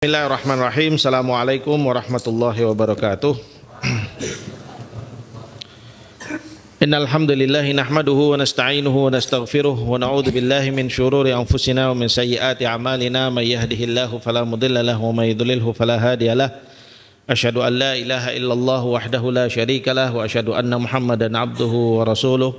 Bismillahirrahmanirrahim. Assalamualaikum warahmatullahi wabarakatuh. Innal hamdalillah nahmaduhu wa nasta'inuhu wa nastaghfiruh wa na'udzu billahi min shururi anfusina wa min sayyiati a'malina may yahdihillahu fala mudilla lahu wa may yudlilhu fala hadiyalah. Asyhadu an la ilaha illallah wahdahu la syarika lah wa asyhadu anna Muhammadan abduhu wa rasuluh.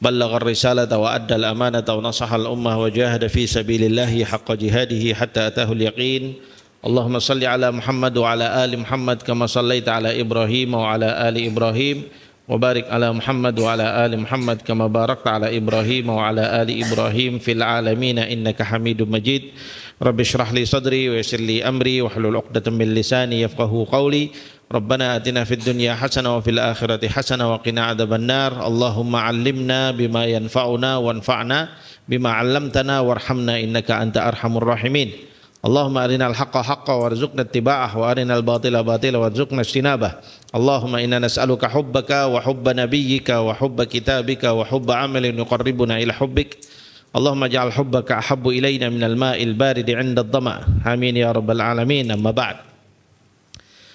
Ballagha ar-risalata wa adda al-amanata wa nasaha al-ummah wa jahada fi sabilillahi haqqa jihadihi hatta atahu al-yaqin. Allahumma salli ala Muhammad wa ala ali Muhammad kama sallaita ala Ibrahim wa ala ali Ibrahim wa barik ala Muhammad wa ala ali Muhammad kama barakta ala Ibrahim wa ala ali Ibrahim fil alamin innaka Hamidum Majid. Rabbi shrah li sadri wa yassir li amri wahlul 'uqdatam min lisani yafqahu qawli. Rabbana atina fid dunya hasanah wa fil akhirati hasanah wa qina adzabannar. Allahumma 'allimna bima yanfa'una wanfa'na bima 'allamtana warhamna innaka anta arhamur rahimin. Allahumma arinal haqqa haqqan warzuqna ittiba'ah wa arinal batila batila warzuqna ijtinabah. Allahumma inna nas'aluka hubbaka wa hubba nabiyyika wa hubba kitabika wa hubba amalin yuqarribuna ila hubbik. Allahumma ja'al hubbaka ahabbu ilayna minal ma'il baridi 'inda ad-dhama. Amin ya rabbal alamin. Amma ba'd.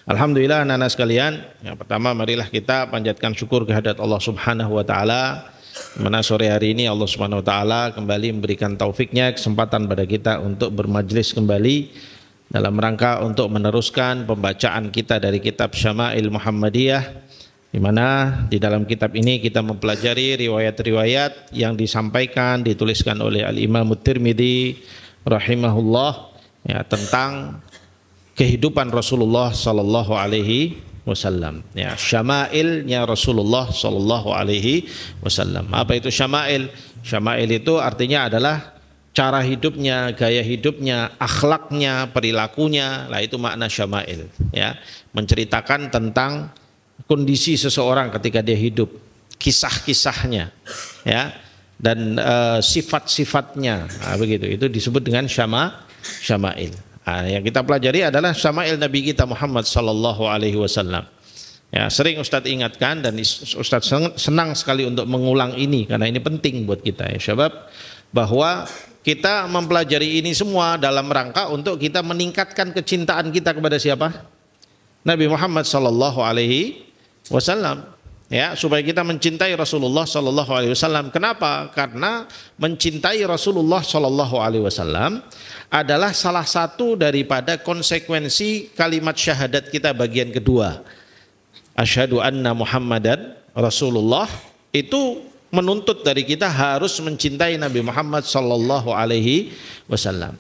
Alhamdulillah anak-anak sekalian, yang pertama marilah kita panjatkan syukur kehadirat Allah Subhanahu wa taala. Mana sore hari ini Allah Subhanahu wa taala kembali memberikan taufiknya, kesempatan pada kita untuk bermajlis kembali dalam rangka untuk meneruskan pembacaan kita dari kitab Syama'il Muhammadiyah, di mana di dalam kitab ini kita mempelajari riwayat-riwayat yang disampaikan, dituliskan oleh Al-Imam Tirmidzi rahimahullah ya, tentang kehidupan Rasulullah sallallahu alaihi wasallam ya, syama'ilnya Rasulullah sallallahu alaihi wasallam. Apa itu syama'il? Syama'il itu artinya adalah cara hidupnya, gaya hidupnya, akhlaknya, perilakunya. Lah itu makna syama'il ya, menceritakan tentang kondisi seseorang ketika dia hidup, kisah-kisahnya ya, dan sifat-sifatnya. Nah, begitu. Itu disebut dengan syama'il. Nah, yang kita pelajari adalah syama'il Nabi kita Muhammad sallallahu alaihi wasallam. Ya, sering Ustadz ingatkan dan Ustadz senang sekali untuk mengulang ini karena ini penting buat kita ya, syabab, bahwa kita mempelajari ini semua dalam rangka untuk kita meningkatkan kecintaan kita kepada siapa? Nabi Muhammad sallallahu alaihi wasallam. Ya, supaya kita mencintai Rasulullah sallallahu alaihi wasallam. Kenapa? Karena mencintai Rasulullah sallallahu alaihi wasallam adalah salah satu daripada konsekuensi kalimat syahadat kita bagian kedua. Asyhadu anna Muhammadan Rasulullah, itu menuntut dari kita harus mencintai Nabi Muhammad sallallahu alaihi wasallam.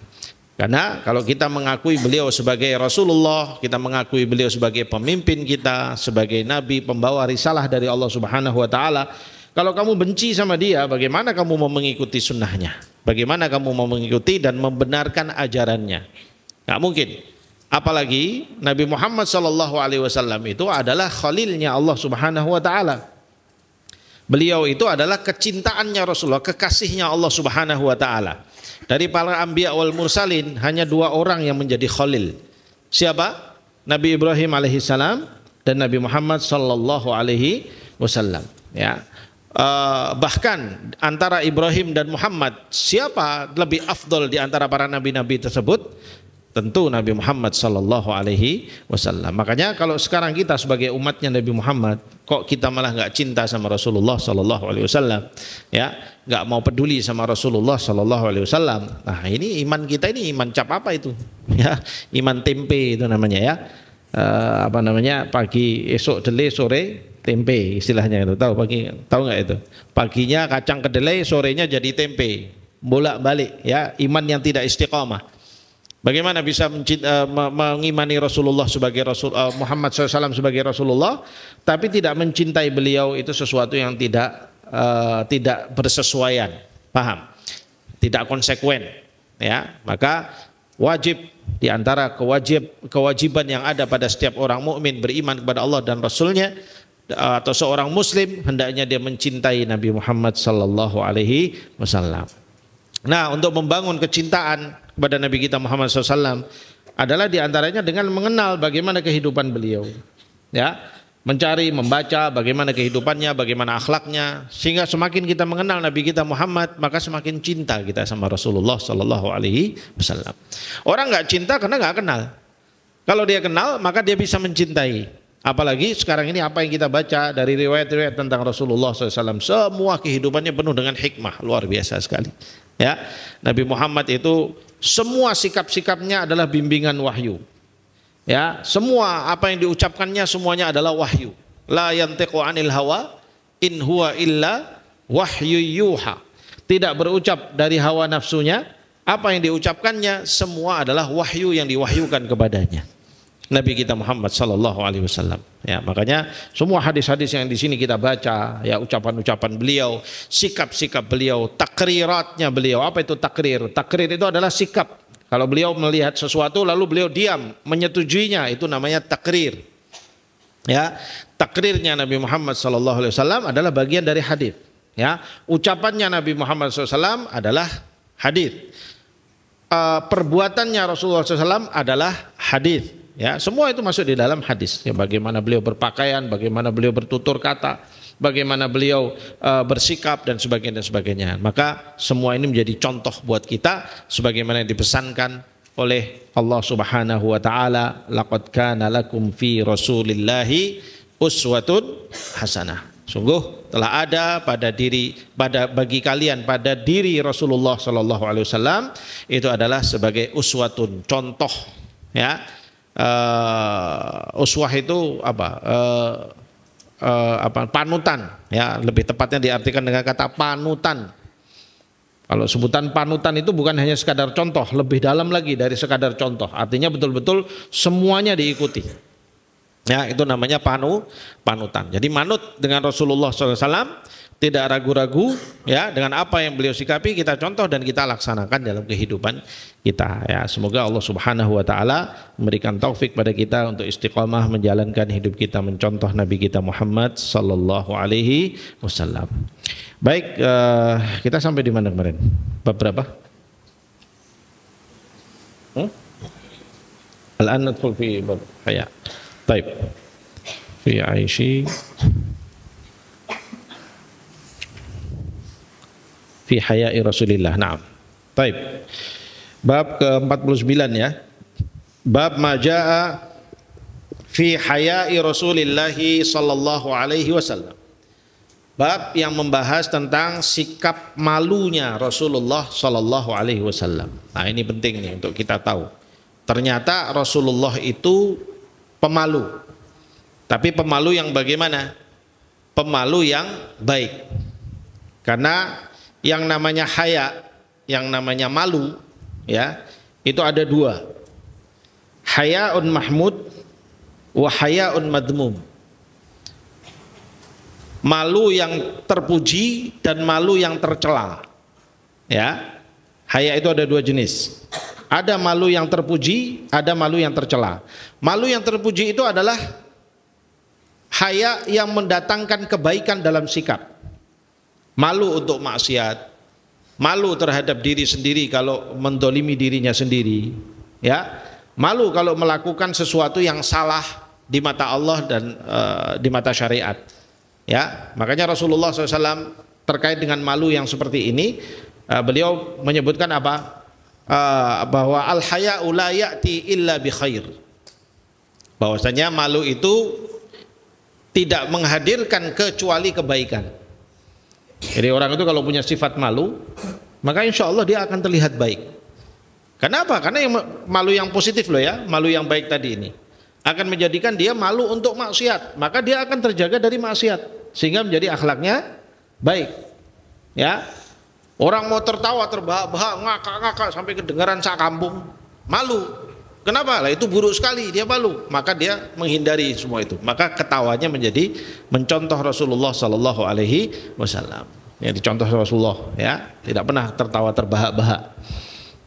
Karena kalau kita mengakui beliau sebagai Rasulullah, kita mengakui beliau sebagai pemimpin kita, sebagai nabi, pembawa risalah dari Allah Subhanahu wa taala, kalau kamu benci sama dia, bagaimana kamu mau mengikuti sunnahnya? Bagaimana kamu mau mengikuti dan membenarkan ajarannya? Nggak mungkin. Apalagi Nabi Muhammad sallallahu alaihi wasallam itu adalah khalilnya Allah Subhanahu wa taala. Beliau itu adalah kecintaannya Rasulullah, kekasihnya Allah Subhanahu wa taala. Dari para anbiya wal mursalin hanya dua orang yang menjadi khalil. Siapa? Nabi Ibrahim alaihissalam dan Nabi Muhammad sallallahu alaihi wasallam. Ya. Bahkan antara Ibrahim dan Muhammad, siapa lebih afdol di antara para nabi-nabi tersebut? Tentu Nabi Muhammad sallallahu alaihi wasallam. Makanya kalau sekarang kita sebagai umatnya Nabi Muhammad, kok kita malah nggak cinta sama Rasulullah sallallahu alaihi wasallam, ya, nggak mau peduli sama Rasulullah sallallahu alaihi wasallam. Nah, ini iman kita ini iman cap apa itu? Ya, iman tempe itu namanya ya. Apa namanya? Pagi esok dele, sore tempe istilahnya itu. Tahu nggak itu? Paginya kacang kedelai, sorenya jadi tempe. Bolak-balik ya, iman yang tidak istiqamah. Bagaimana bisa mengimani Rasulullah sebagai Muhammad SAW sebagai Rasulullah, tapi tidak mencintai beliau? Itu sesuatu yang tidak bersesuaian, paham? Tidak konsekuen, ya. Maka wajib di antara kewajiban yang ada pada setiap orang mukmin beriman kepada Allah dan Rasulnya, atau seorang Muslim, hendaknya dia mencintai Nabi Muhammad Sallallahu Alaihi Wasallam. Nah, untuk membangun kecintaan kepada Nabi kita Muhammad SAW adalah diantaranya dengan mengenal bagaimana kehidupan beliau. Ya, mencari, membaca bagaimana kehidupannya, bagaimana akhlaknya, sehingga semakin kita mengenal Nabi kita Muhammad, maka semakin cinta kita sama Rasulullah Sallallahu Alaihi Wasallam. Orang nggak cinta karena nggak kenal. Kalau dia kenal, maka dia bisa mencintai. Apalagi sekarang ini apa yang kita baca dari riwayat-riwayat tentang Rasulullah SAW, semua kehidupannya penuh dengan hikmah, luar biasa sekali. Ya, Nabi Muhammad itu semua sikap-sikapnya adalah bimbingan wahyu. Ya, semua apa yang diucapkannya semuanya adalah wahyu. La yantiqu anil hawa in huwa illa wahyu yuha. Tidak berucap dari hawa nafsunya, apa yang diucapkannya semua adalah wahyu yang diwahyukan kepadanya. Nabi kita Muhammad sallallahu alaihi wasallam. Ya, makanya semua hadis-hadis yang di sini kita baca, ya ucapan-ucapan beliau, sikap-sikap beliau, takriratnya beliau. Apa itu takrir? Takrir itu adalah sikap. Kalau beliau melihat sesuatu lalu beliau diam, menyetujuinya, itu namanya takrir. Ya, takrirnya Nabi Muhammad sallallahu alaihi wasallam adalah bagian dari hadis. Ya, ucapannya Nabi Muhammad SAW adalah hadis. Perbuatannya Rasulullah SAW adalah hadis. Ya, semua itu masuk di dalam hadis. Ya, bagaimana beliau berpakaian, bagaimana beliau bertutur kata, bagaimana beliau bersikap dan sebagainya. Maka semua ini menjadi contoh buat kita sebagaimana yang dipesankan oleh Allah Subhanahu wa taala, laqad kana lakum fi Rasulillahi uswatun hasanah. Sungguh telah ada bagi kalian pada diri Rasulullah sallallahu alaihi wasallam itu adalah sebagai uswatun, contoh, ya. Uswah itu panutan, ya, lebih tepatnya diartikan dengan kata panutan. Kalau sebutan panutan itu bukan hanya sekadar contoh, lebih dalam lagi dari sekadar contoh, artinya betul-betul semuanya diikuti. Ya, itu namanya panutan. Jadi manut dengan Rasulullah SAW, tidak ragu-ragu, ya, dengan apa yang beliau sikapi kita contoh dan kita laksanakan dalam kehidupan kita. Ya, semoga Allah Subhanahu wa taala memberikan taufik pada kita untuk istiqamah menjalankan hidup kita mencontoh Nabi kita Muhammad sallallahu alaihi wasallam. Baik, kita sampai di mana kemarin? Bab berapa? Al-an nadkhul fi bab haya. Baik. Fi aishi fi haya'i Rasulillah. Naam. Baik. Bab ke-49 ya. Bab ma jaa fi haya'i Rasulillah sallallahu alaihi wasallam. Bab yang membahas tentang sikap malunya Rasulullah sallallahu alaihi wasallam. Nah, ini penting nih untuk kita tahu. Ternyata Rasulullah itu pemalu. Tapi pemalu yang bagaimana? Pemalu yang baik. Karena yang namanya haya, yang namanya malu, ya, itu ada dua. Hayaun mahmud wa hayaun madmum. Malu yang terpuji dan malu yang tercela. Ya. Haya itu ada dua jenis. Ada malu yang terpuji, ada malu yang tercela. Malu yang terpuji itu adalah haya yang mendatangkan kebaikan dalam sikap. Malu untuk maksiat, malu terhadap diri sendiri kalau mendolimi dirinya sendiri, ya, malu kalau melakukan sesuatu yang salah di mata Allah dan di mata syariat, ya. Makanya Rasulullah SAW terkait dengan malu yang seperti ini, beliau menyebutkan apa? Bahwa al-haya'u la ya'ti illa bi khair. Bahwasanya malu itu tidak menghadirkan kecuali kebaikan. Jadi orang itu kalau punya sifat malu, maka insya Allah dia akan terlihat baik. Kenapa? Karena yang malu yang positif loh ya, malu yang baik tadi ini akan menjadikan dia malu untuk maksiat, maka dia akan terjaga dari maksiat sehingga menjadi akhlaknya baik. Ya, orang mau tertawa terbahak-bahak, ngakak-ngakak sampai kedengaran sak kampung, malu. Kenapa? Lah itu buruk sekali, dia malu, maka dia menghindari semua itu. Maka ketawanya menjadi mencontoh Rasulullah Sallallahu Alaihi Wasallam. Ya, dicontoh Rasulullah, ya, tidak pernah tertawa terbahak-bahak.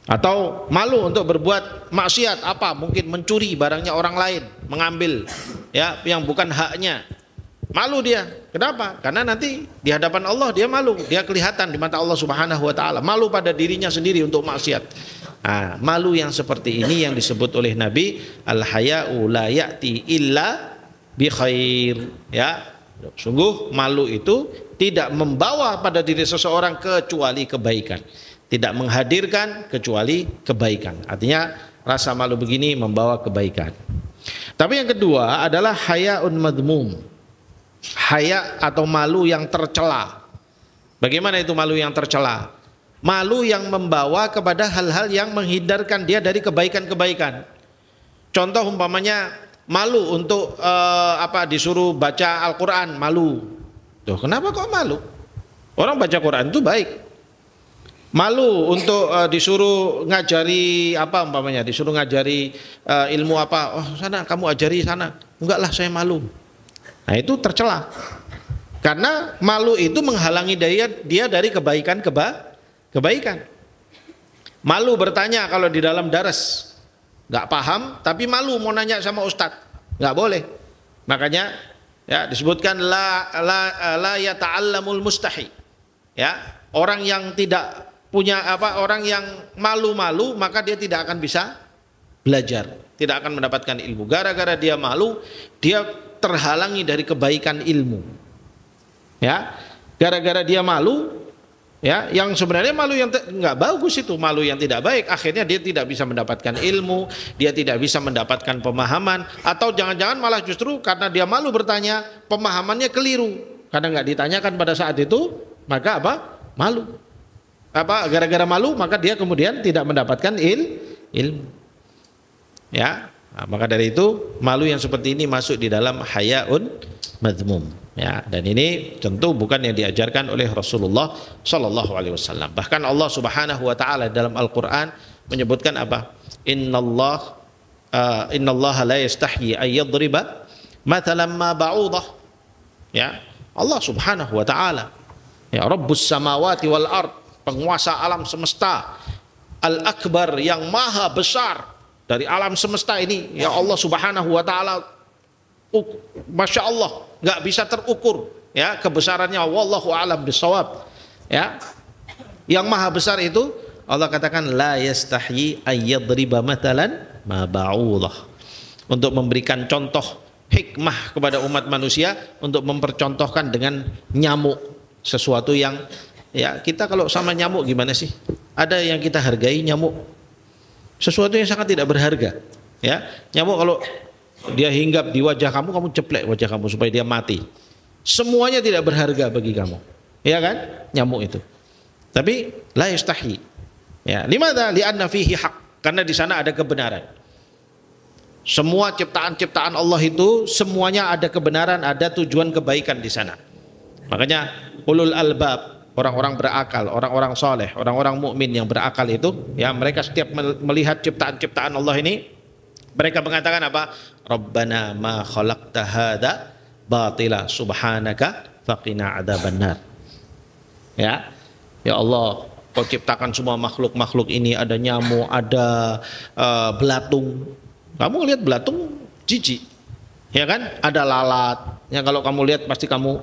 Atau malu untuk berbuat maksiat, apa? Mungkin mencuri barangnya orang lain, mengambil, ya, yang bukan haknya. Malu dia. Kenapa? Karena nanti di hadapan Allah dia malu, dia kelihatan di mata Allah Subhanahu wa taala, malu pada dirinya sendiri untuk maksiat. Nah, malu yang seperti ini yang disebut oleh Nabi, al-haya'u la ya'ti illa bi khair, ya. Sungguh malu itu tidak membawa pada diri seseorang kecuali kebaikan, tidak menghadirkan kecuali kebaikan. Artinya rasa malu begini membawa kebaikan. Tapi yang kedua adalah hayaun madmum, haya atau malu yang tercela. Bagaimana itu malu yang tercela? Malu yang membawa kepada hal-hal yang menghindarkan dia dari kebaikan-kebaikan. Contoh umpamanya malu untuk disuruh baca Al-Quran, malu. Tuh, kenapa kok malu? Orang baca Quran itu baik. Malu untuk disuruh ngajari umpamanya, disuruh ngajari ilmu apa? Oh, sana kamu ajari sana. Enggak lah, saya malu. Nah, itu tercela. Karena malu itu menghalangi dia dari kebaikan. Malu bertanya kalau di dalam daras, nggak paham, tapi malu mau nanya sama ustadz, nggak boleh. Makanya ya disebutkan la yata'allamul mustahi. Ya, orang yang tidak punya orang yang malu-malu maka dia tidak akan bisa belajar, tidak akan mendapatkan ilmu. Gara-gara dia malu, dia terhalangi dari kebaikan ilmu. Ya, gara-gara dia malu, ya, yang sebenarnya malu yang nggak bagus itu, malu yang tidak baik, akhirnya dia tidak bisa mendapatkan ilmu, dia tidak bisa mendapatkan pemahaman, atau jangan-jangan malah justru karena dia malu bertanya, pemahamannya keliru, karena nggak ditanyakan pada saat itu, maka malu, gara-gara malu maka dia kemudian tidak mendapatkan ilmu, ya. Nah, maka dari itu malu yang seperti ini masuk di dalam hayaun madmum, ya, dan ini tentu bukan yang diajarkan oleh Rasulullah Shallallahu Alaihi Wasallam. Bahkan Allah Subhanahu Wa Taala dalam Al-Quran menyebutkan apa? Innallaha la yastahyi ayyadriba mathalan ma ba'udah. Ya, Allah Subhanahu Wa Taala, ya, Rabbus samawati wal ard, penguasa alam semesta, Al-Akbar, yang maha besar dari alam semesta ini, ya Allah Subhanahu Wa Taala, Masya Allah, nggak bisa terukur, ya, kebesarannya. Wallahu a'lam bishawab, ya. Yang maha besar itu Allah katakan la yastahyi ayyadriba matalan ma ba'udah, untuk memberikan contoh hikmah kepada umat manusia, untuk mempercontohkan dengan nyamuk, sesuatu yang, ya, kita kalau sama nyamuk gimana sih? Ada yang kita hargai nyamuk, sesuatu yang sangat tidak berharga, ya. Nyamuk kalau dia hinggap di wajah kamu, kamu ceplek wajah kamu supaya dia mati. Semuanya tidak berharga bagi kamu, ya kan? Nyamuk itu. Tapi la yastahi. Ya, limadza? Li'anna fihi haq. Karena di sana ada kebenaran. Semua ciptaan-ciptaan Allah itu semuanya ada kebenaran, ada tujuan kebaikan di sana. Makanya ulul albab, orang-orang berakal, orang-orang soleh, orang-orang mukmin yang berakal itu, ya, mereka setiap melihat ciptaan-ciptaan Allah ini, mereka mengatakan apa? Rabbana ma khalaqta hadza batila subhanaka faqina adzabannar. Ya. Ya Allah, Kau ciptakan semua makhluk-makhluk ini, ada nyamuk, ada belatung. Kamu lihat belatung jijik. Ya kan? Ada lalat. Ya, kalau kamu lihat pasti kamu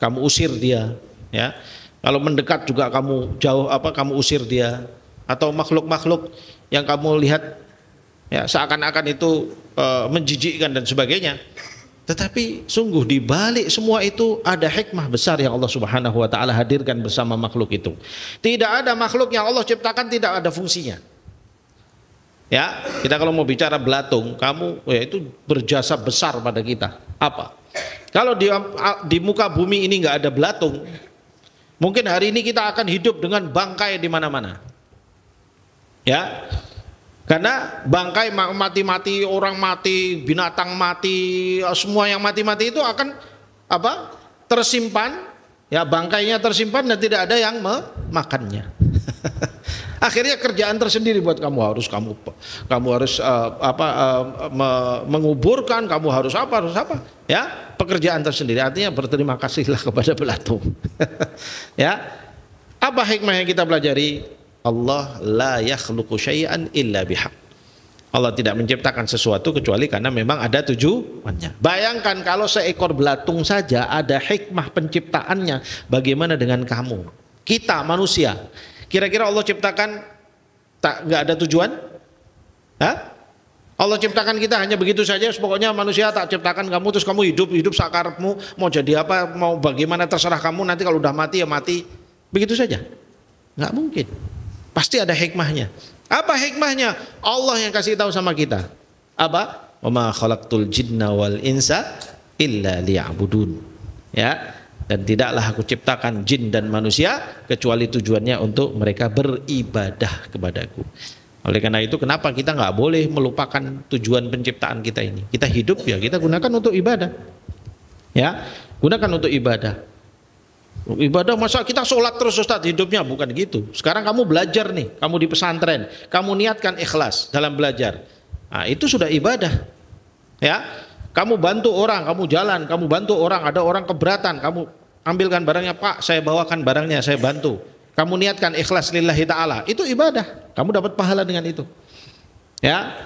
kamu usir dia, ya. Kalau mendekat juga kamu jauh, kamu usir dia. Atau makhluk-makhluk yang kamu lihat, ya, seakan-akan itu menjijikkan dan sebagainya. Tetapi sungguh di balik semua itu ada hikmah besar yang Allah Subhanahu wa taala hadirkan bersama makhluk itu. Tidak ada makhluk yang Allah ciptakan tidak ada fungsinya. Ya, kita kalau mau bicara belatung, kamu, ya, itu berjasa besar pada kita. Apa? Kalau di muka bumi ini nggak ada belatung, mungkin hari ini kita akan hidup dengan bangkai di mana-mana. Ya. Karena bangkai mati-mati, orang mati, binatang mati, semua yang mati-mati itu akan tersimpan, ya, bangkainya tersimpan dan tidak ada yang memakannya. Akhirnya kerjaan tersendiri buat kamu harus menguburkan, kamu harus apa, ya, pekerjaan tersendiri. Artinya berterima kasihlah kepada belatung. Ya, apa hikmah yang kita pelajari? Allah la yakhluqu syai'an illa bihaq. Allah tidak menciptakan sesuatu kecuali karena memang ada tujuannya. Bayangkan kalau seekor belatung saja ada hikmah penciptaannya, bagaimana dengan kamu? Kita manusia, kira-kira Allah ciptakan nggak ada tujuan? Hah? Allah ciptakan kita hanya begitu saja, pokoknya manusia tak ciptakan kamu terus kamu hidup sakarepmu, mau jadi apa, mau bagaimana terserah kamu, nanti kalau udah mati ya mati. Begitu saja. Nggak mungkin. Pasti ada hikmahnya. Apa hikmahnya? Allah yang kasih tahu sama kita. Apa? Wa ma khalaqtul jinna wal insa illa liya'budun. Ya. Dan tidaklah aku ciptakan jin dan manusia kecuali tujuannya untuk mereka beribadah kepadaku. Oleh karena itu kenapa kita nggak boleh melupakan tujuan penciptaan kita ini? Kita hidup ya kita gunakan untuk ibadah. Ya, gunakan untuk ibadah. Ibadah masa kita sholat terus Ustaz hidupnya, bukan gitu. Sekarang kamu belajar nih, kamu di pesantren, kamu niatkan ikhlas dalam belajar. Nah, itu sudah ibadah. Ya. Kamu bantu orang, kamu jalan, kamu bantu orang, ada orang keberatan, kamu ambilkan barangnya, Pak, saya bawakan barangnya, saya bantu. Kamu niatkan ikhlas lillahi ta'ala, itu ibadah. Kamu dapat pahala dengan itu. Ya,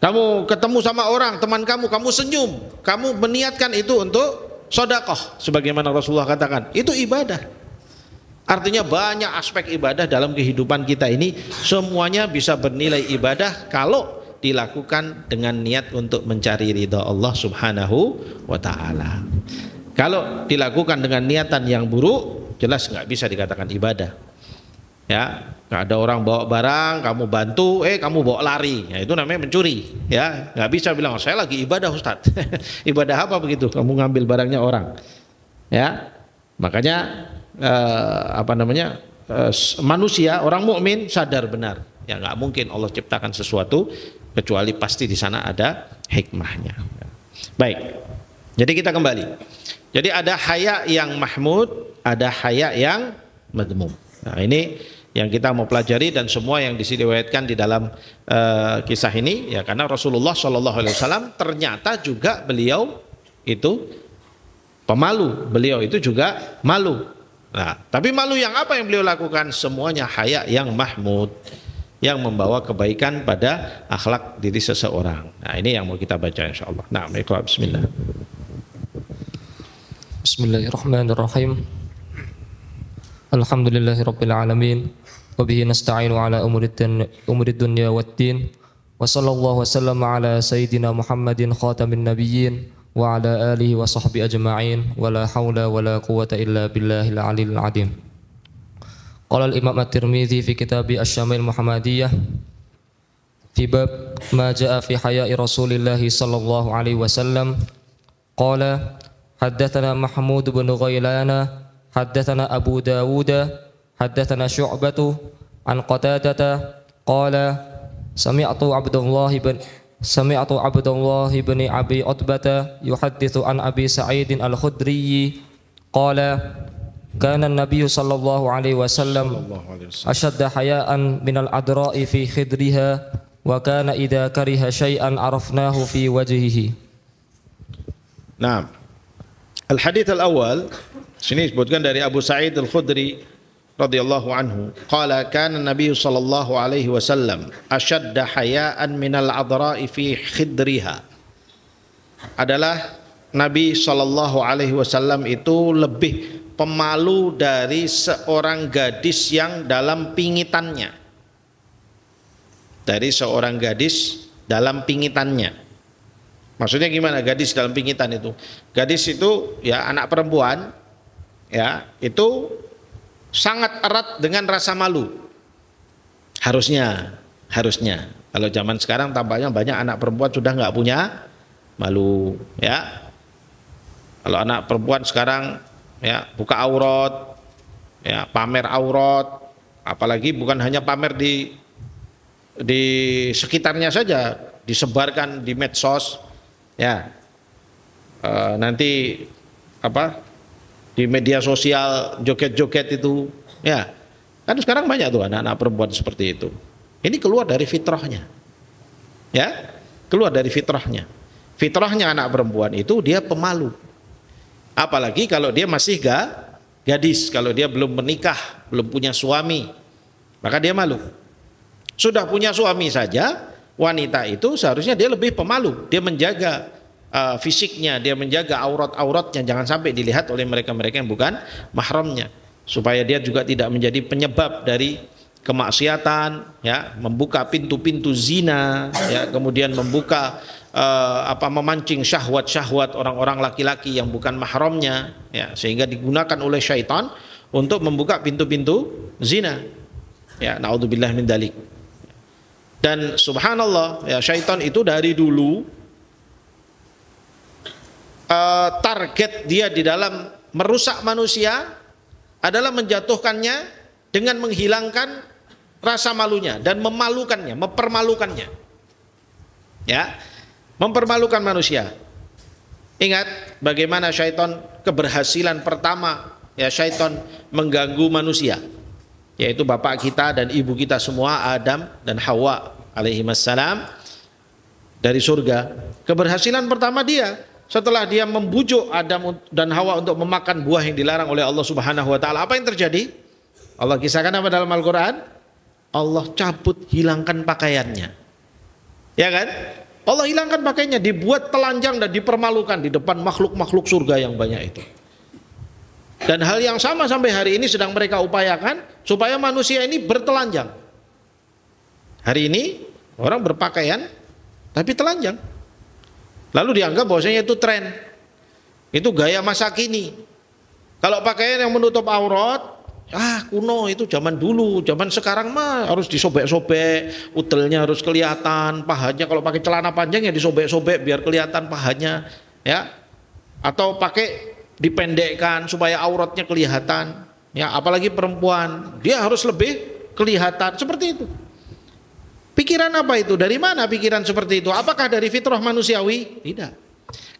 kamu ketemu sama orang, teman kamu senyum, kamu meniatkan itu untuk sedekah, sebagaimana Rasulullah katakan, itu ibadah. Artinya banyak aspek ibadah dalam kehidupan kita ini, semuanya bisa bernilai ibadah kalau dilakukan dengan niat untuk mencari ridha Allah Subhanahu wa ta'ala. Kalau dilakukan dengan niatan yang buruk, jelas nggak bisa dikatakan ibadah. Ya, ada orang bawa barang, kamu bantu, kamu bawa lari, ya itu namanya mencuri. Ya, nggak bisa bilang saya lagi ibadah Ustaz. Ibadah apa begitu? Kamu ngambil barangnya orang. Ya, makanya manusia, orang mukmin sadar benar. Ya nggak mungkin Allah ciptakan sesuatu kecuali pasti di sana ada hikmahnya. Baik. Jadi kita kembali. Jadi ada haya yang mahmud, ada haya yang madmum. Nah, ini yang kita mau pelajari dan semua yang diriwayatkan di dalam kisah ini ya, karena Rasulullah SAW ternyata juga beliau itu pemalu, beliau itu juga malu. Nah, tapi malu yang apa yang beliau lakukan? Semuanya haya yang mahmud, yang membawa kebaikan pada akhlak diri seseorang. Nah, ini yang mau kita baca insyaallah. Nah, iqra bismillah. Bismillahirrahmanirrahim. Alhamdulillahirabbil alamin wa bihi nasta'inu ala umurid dunya waddin. Wa sallallahu wasallama ala sayyidina Muhammadin khatamin nabiyyin wa ala alihi wa sahbihi ajma'in wa la haula wa la quwwata illa billahil aliyil azim. Qala al-Imam At-Tirmidzi fi kitab Asy-Syamil Muhammadiyah fi bab ma jaa fi haya'i Rasulillah sallallahu alaihi wasallam qala haddatsana Mahmud bin Ghailan haddatsana Abu Dawud haddatsana Syu'bah an Qatadah qala sami'tu Abdullah bin Abi Utbah yuhadditsu an Abi Sa'id al-Khudri qala kana an-nabiy sallallahu alaihi wasallam ashadda haya'an minal adra'i fi khidriha wa kana idza kariha syai'an arafnahu fi wajhihi. Nah, al-hadits al-awwal sini disebutkan dari Abu Sa'id al-Khudri radhiyallahu anhu, qala kana an-nabiy sallallahu alaihi wasallam ashadda haya'an minal adra'i fi khidriha. Adalah Nabi sallallahu alaihi wasallam itu lebih pemalu dari seorang gadis yang dalam pingitannya. Dari seorang gadis dalam pingitannya. Maksudnya gimana gadis dalam pingitan itu? Gadis itu ya anak perempuan ya, itu sangat erat dengan rasa malu. Harusnya. Kalau zaman sekarang tampaknya banyak anak perempuan sudah nggak punya malu ya. Kalau anak perempuan sekarang ya buka aurat, ya pamer aurat, apalagi bukan hanya pamer di sekitarnya saja, disebarkan di medsos, ya nanti di media sosial joget-joget itu, ya kan sekarang banyak tuh anak-anak perempuan seperti itu. Ini keluar dari fitrahnya, ya keluar dari fitrahnya. Fitrahnya anak perempuan itu dia pemalu. Apalagi kalau dia masih gadis, kalau dia belum menikah, belum punya suami, maka dia malu. Sudah punya suami saja, wanita itu seharusnya dia lebih pemalu. Dia menjaga fisiknya, dia menjaga aurat-auratnya, jangan sampai dilihat oleh mereka-mereka yang bukan mahramnya, supaya dia juga tidak menjadi penyebab dari kemaksiatan, ya, membuka pintu-pintu zina, ya, kemudian membuka memancing syahwat-syahwat orang-orang laki-laki yang bukan mahramnya, ya, sehingga digunakan oleh syaitan untuk membuka pintu-pintu zina. Ya, naudzubillah min dzalik. Dan subhanallah, ya, syaitan itu dari dulu target dia di dalam merusak manusia adalah menjatuhkannya dengan menghilangkan rasa malunya dan memalukannya, mempermalukannya. Ya, mempermalukan manusia. Ingat bagaimana syaitan keberhasilan pertama, ya, syaitan mengganggu manusia, yaitu bapak kita dan ibu kita semua, Adam dan Hawa alaihimassalam, dari surga. Keberhasilan pertama dia setelah dia membujuk Adam dan Hawa untuk memakan buah yang dilarang oleh Allah Subhanahu wa taala. Apa yang terjadi? Allah kisahkan apa dalam Al-Qur'an? Allah cabut, hilangkan pakaiannya. Ya kan? Allah hilangkan pakaiannya, dibuat telanjang dan dipermalukan di depan makhluk-makhluk surga yang banyak itu. Dan hal yang sama sampai hari ini sedang mereka upayakan supaya manusia ini bertelanjang. Hari ini orang berpakaian tapi telanjang. Lalu dianggap bahwasanya itu tren. Itu gaya masa kini. Kalau pakaian yang menutup aurat, kuno, itu zaman dulu. Zaman sekarang mah harus disobek-sobek, utelnya harus kelihatan, pahanya kalau pakai celana panjang ya disobek-sobek biar kelihatan pahanya, ya. Atau pakai dipendekkan supaya auratnya kelihatan, ya. Apalagi perempuan, dia harus lebih kelihatan seperti itu. Pikiran apa itu? Dari mana pikiran seperti itu? Apakah dari fitrah manusiawi? Tidak.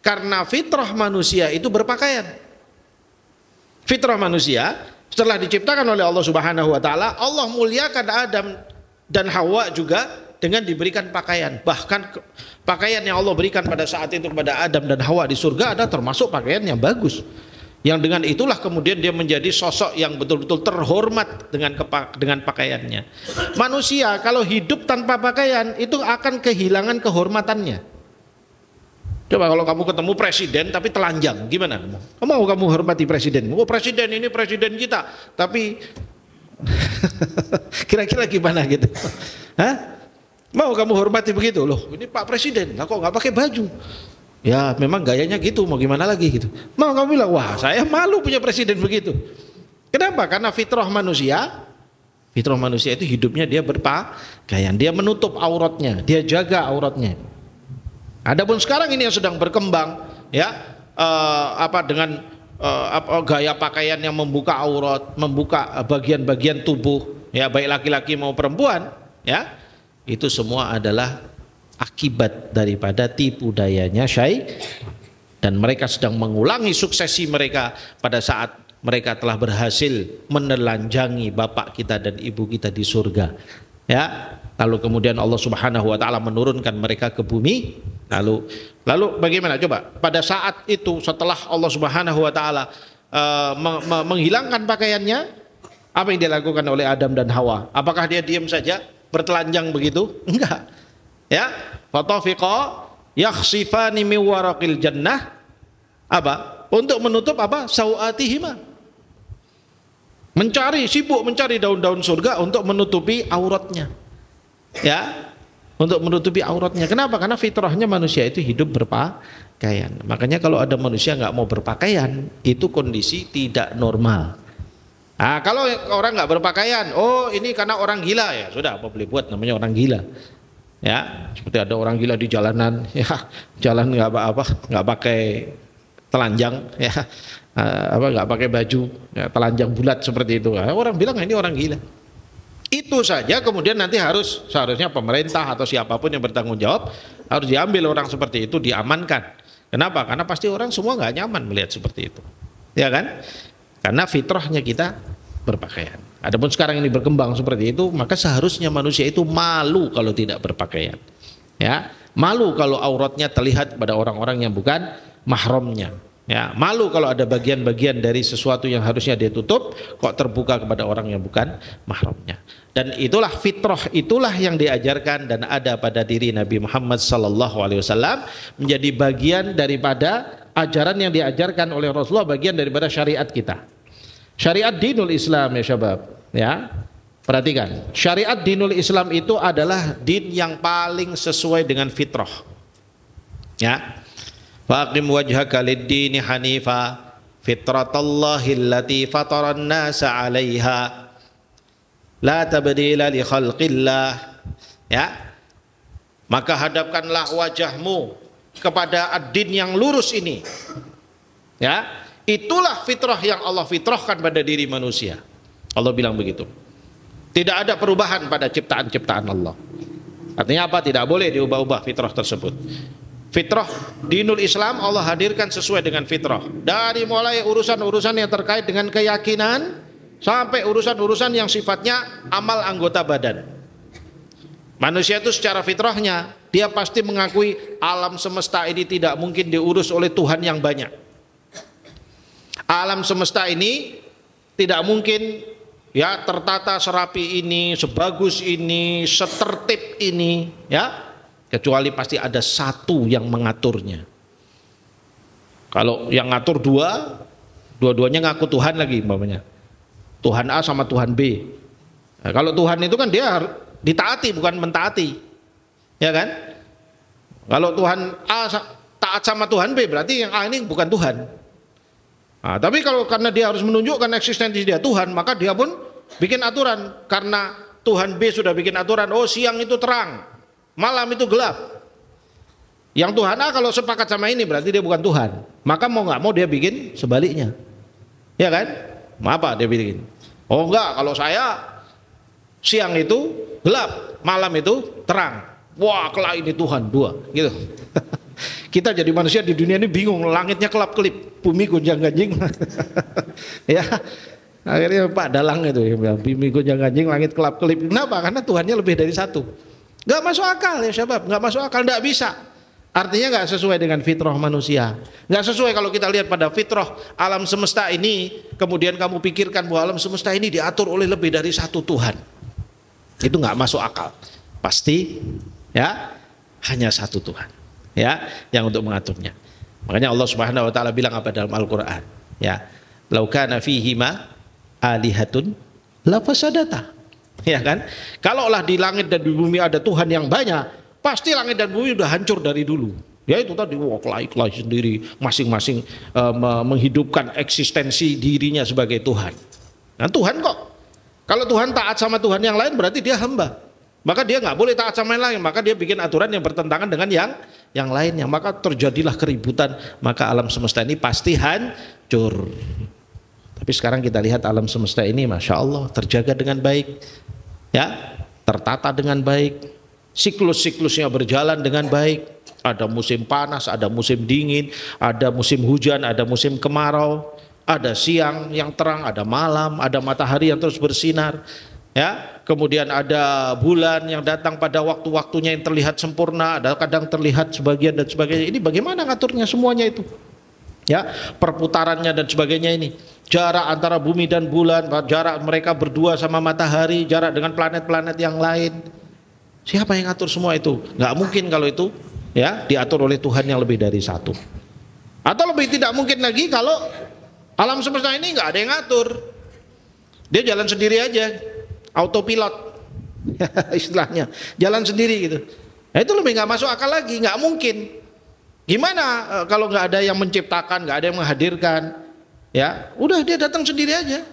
Karena fitrah manusia itu berpakaian. Fitrah manusia setelah diciptakan oleh Allah Subhanahu wa taala, Allah muliakan Adam dan Hawa juga dengan diberikan pakaian. Bahkan pakaian yang Allah berikan pada saat itu kepada Adam dan Hawa di surga ada termasuk pakaian yang bagus. Yang dengan itulah kemudian dia menjadi sosok yang betul-betul terhormat dengan pakaiannya. Manusia kalau hidup tanpa pakaian itu akan kehilangan kehormatannya. Coba kalau kamu ketemu presiden tapi telanjang, gimana kamu? Mau kamu hormati presiden? Oh, presiden ini presiden kita, tapi kira-kira gimana gitu? Hah? Mau kamu hormati begitu? Loh, ini Pak Presiden, kok nggak pakai baju? Ya memang gayanya gitu, mau gimana lagi gitu. Mau kamu bilang, wah saya malu punya presiden begitu. Kenapa? Karena fitrah manusia itu hidupnya dia berpakaian, dia menutup auratnya, dia jaga auratnya. Adapun sekarang ini yang sedang berkembang, ya, dengan gaya pakaian yang membuka aurat, membuka bagian-bagian tubuh, ya, baik laki-laki maupun perempuan, ya, itu semua adalah akibat daripada tipu dayanya syaitan. Dan mereka sedang mengulangi suksesi mereka pada saat mereka telah berhasil menelanjangi bapak kita dan ibu kita di surga, ya. Lalu kemudian Allah Subhanahu wa taala menurunkan mereka ke bumi. Lalu bagaimana coba? Pada saat itu setelah Allah Subhanahu wa taala menghilangkan pakaiannya, apa yang dilakukan oleh Adam dan Hawa? Apakah dia diam saja bertelanjang begitu? Enggak. Ya, fatafiqa yakhsifani min waraqil jannah, apa? Untuk menutup apa? Sauatihima. Sibuk mencari daun-daun surga untuk menutupi auratnya. Ya, untuk menutupi auratnya. Kenapa? Karena fitrahnya manusia itu hidup berpakaian. Makanya kalau ada manusia nggak mau berpakaian, itu kondisi tidak normal. Nah, kalau orang nggak berpakaian, oh ini karena orang gila, ya sudah, apa boleh buat, namanya orang gila. Ya, seperti ada orang gila di jalanan, ya jalan nggak pakai telanjang, ya nggak pakai baju, ya, telanjang bulat seperti itu. Nah, orang bilang ini orang gila. Itu saja kemudian nanti seharusnya pemerintah atau siapapun yang bertanggung jawab harus diambil orang seperti itu, diamankan. Kenapa? Karena pasti orang semua nggak nyaman melihat seperti itu, ya kan? Karena fitrahnya kita berpakaian. Adapun sekarang ini berkembang seperti itu, maka seharusnya manusia itu malu kalau tidak berpakaian, ya, malu kalau auratnya terlihat kepada orang-orang yang bukan mahramnya. Ya, malu kalau ada bagian-bagian dari sesuatu yang harusnya dia tutup kok terbuka kepada orang yang bukan mahramnya. Dan itulah fitrah, itulah yang diajarkan dan ada pada diri Nabi Muhammad SAW, menjadi bagian daripada ajaran yang diajarkan oleh Rasulullah, bagian daripada syariat kita. Syariat dinul Islam, ya syabab, ya. Perhatikan, syariat dinul Islam itu adalah din yang paling sesuai dengan fitrah. Ya. Faqim wajhaka lid-dini hanifa fitratallahi allati fataran nasa 'alaiha la tabdila li khalqillah. Ya. Maka hadapkanlah wajahmu kepada ad-din yang lurus ini. Ya, itulah fitrah yang Allah fitrahkan pada diri manusia. Allah bilang begitu. Tidak ada perubahan pada ciptaan-ciptaan Allah. Artinya apa? Tidak boleh diubah-ubah fitrah tersebut. Fitrah dinul Islam Allah hadirkan sesuai dengan fitrah. Dari mulai urusan-urusan yang terkait dengan keyakinan sampai urusan-urusan yang sifatnya amal anggota badan. Manusia itu secara fitrahnya dia pasti mengakui alam semesta ini tidak mungkin diurus oleh Tuhan yang banyak. Alam semesta ini tidak mungkin ya tertata serapi ini, sebagus ini, setertib ini, ya, kecuali pasti ada satu yang mengaturnya. Kalau yang ngatur dua-duanya ngaku Tuhan lagi umpamanya. Tuhan A sama Tuhan B. Nah, kalau Tuhan itu kan dia ditaati bukan mentaati. Ya kan? Kalau Tuhan A taat sama Tuhan B berarti yang A ini bukan Tuhan. Nah, tapi kalau karena dia harus menunjukkan eksistensi dia Tuhan, maka dia pun bikin aturan. Karena Tuhan B sudah bikin aturan, oh siang itu terang, malam itu gelap. Yang Tuhan A kalau sepakat sama ini berarti dia bukan Tuhan. Maka mau nggak mau dia bikin sebaliknya. Ya kan? Apa dia bikin? Oh enggak, kalau saya siang itu gelap, malam itu terang. Wah, kelak ini Tuhan dua, gitu. Kita jadi manusia di dunia ini bingung, langitnya kelap-kelip, bumi gonjang-ganjing. Ya, akhirnya Pak Dalang itu yang bilang, bumi gonjang-ganjing, langit kelap-kelip. Kenapa? Karena Tuhannya lebih dari satu. Gak masuk akal ya syabab, gak masuk akal, gak bisa. Artinya gak sesuai dengan fitrah manusia. Gak sesuai kalau kita lihat pada fitrah alam semesta ini, kemudian kamu pikirkan bahwa alam semesta ini diatur oleh lebih dari satu Tuhan. Itu gak masuk akal. Pasti ya hanya satu Tuhan. Ya, yang untuk mengaturnya. Makanya Allah Subhanahu wa taala bilang apa dalam Al-Qur'an? Ya, "Lau kana fihima alihatun la fasadata." Ya kan? Kalaulah di langit dan di bumi ada Tuhan yang banyak, pasti langit dan bumi udah hancur dari dulu. Ya itu tadi kelai sendiri masing-masing menghidupkan eksistensi dirinya sebagai Tuhan. Nah, Tuhan kok. Kalau Tuhan taat sama Tuhan yang lain berarti dia hamba. Maka dia nggak boleh taat sama yang lain, maka dia bikin aturan yang bertentangan dengan yang lainnya, maka terjadilah keributan, maka alam semesta ini pasti hancur. Tapi sekarang kita lihat alam semesta ini, masya Allah, terjaga dengan baik, ya, tertata dengan baik, siklus-siklusnya berjalan dengan baik. Ada musim panas, ada musim dingin, ada musim hujan, ada musim kemarau, ada siang yang terang, ada malam, ada matahari yang terus bersinar. Ya, kemudian ada bulan yang datang pada waktu-waktunya yang terlihat sempurna, ada kadang terlihat sebagian dan sebagainya. Ini bagaimana ngaturnya semuanya itu? Ya, perputarannya dan sebagainya ini. Jarak antara bumi dan bulan, jarak mereka berdua sama matahari, jarak dengan planet-planet yang lain. Siapa yang ngatur semua itu? Nggak mungkin kalau itu ya diatur oleh Tuhan yang lebih dari satu. Atau lebih tidak mungkin lagi kalau alam semesta ini nggak ada yang ngatur. Dia jalan sendiri aja. Autopilot istilahnya, jalan sendiri gitu. Nah, itu lebih nggak masuk akal lagi, nggak mungkin. Gimana kalau nggak ada yang menciptakan, nggak ada yang menghadirkan, ya udah dia datang sendiri aja.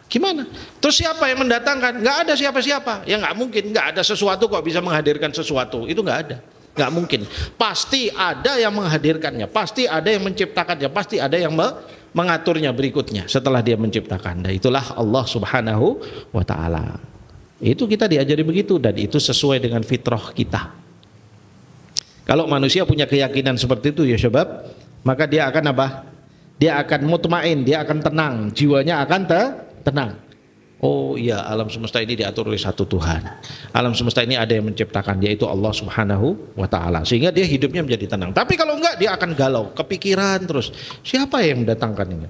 Gimana? Terus siapa yang mendatangkan? Nggak ada siapa-siapa. Ya nggak mungkin, nggak ada sesuatu kok bisa menghadirkan sesuatu. Itu nggak ada, nggak mungkin. Pasti ada yang menghadirkannya, pasti ada yang menciptakannya, pasti ada yang mengaturnya berikutnya setelah dia menciptakan. Dan itulah Allah Subhanahu wa taala. Itu kita diajari begitu dan itu sesuai dengan fitrah kita. Kalau manusia punya keyakinan seperti itu ya syabab, maka dia akan apa? Dia akan mutmain, dia akan tenang, jiwanya akan tenang. Oh iya, alam semesta ini diatur oleh satu Tuhan. Alam semesta ini ada yang menciptakan, yaitu Allah Subhanahu wa taala. Sehingga dia hidupnya menjadi tenang. Tapi kalau enggak, dia akan galau, kepikiran terus. Siapa yang mendatangkan ini?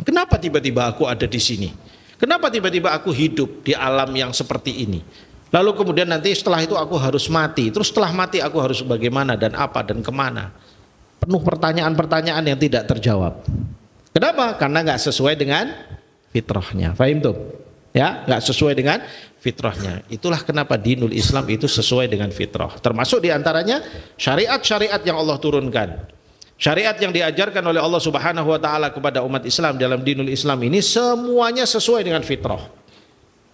Kenapa tiba-tiba aku ada di sini? Kenapa tiba-tiba aku hidup di alam yang seperti ini? Lalu kemudian nanti setelah itu aku harus mati. Terus setelah mati aku harus bagaimana dan apa dan kemana? Penuh pertanyaan-pertanyaan yang tidak terjawab. Kenapa? Karena nggak sesuai dengan fitrahnya. Fahim tuh? Ya, nggak sesuai dengan fitrahnya. Itulah kenapa dinul Islam itu sesuai dengan fitrah. Termasuk diantaranya syariat-syariat yang Allah turunkan. Syariat yang diajarkan oleh Allah Subhanahu wa taala kepada umat Islam dalam dinul Islam ini semuanya sesuai dengan fitrah.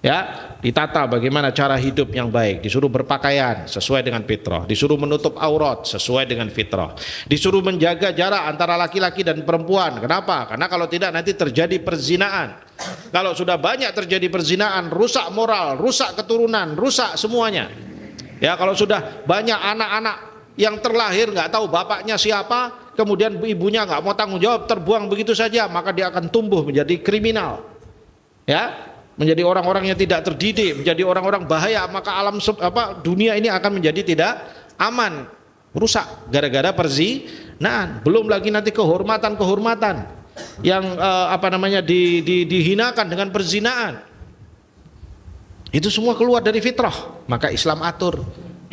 Ya, ditata bagaimana cara hidup yang baik, disuruh berpakaian sesuai dengan fitrah, disuruh menutup aurat sesuai dengan fitrah, disuruh menjaga jarak antara laki-laki dan perempuan. Kenapa? Karena kalau tidak nanti terjadi perzinaan. Kalau sudah banyak terjadi perzinaan, rusak moral, rusak keturunan, rusak semuanya. Ya, kalau sudah banyak anak-anak yang terlahir nggak tahu bapaknya siapa, kemudian ibunya nggak mau tanggung jawab, terbuang begitu saja, maka dia akan tumbuh menjadi kriminal. Ya, menjadi orang-orang yang tidak terdidik, menjadi orang-orang bahaya, maka alam dunia ini akan menjadi tidak aman, rusak gara-gara perzinaan. Belum lagi nanti kehormatan yang dihinakan dengan perzinaan. Itu semua keluar dari fitrah, maka Islam atur.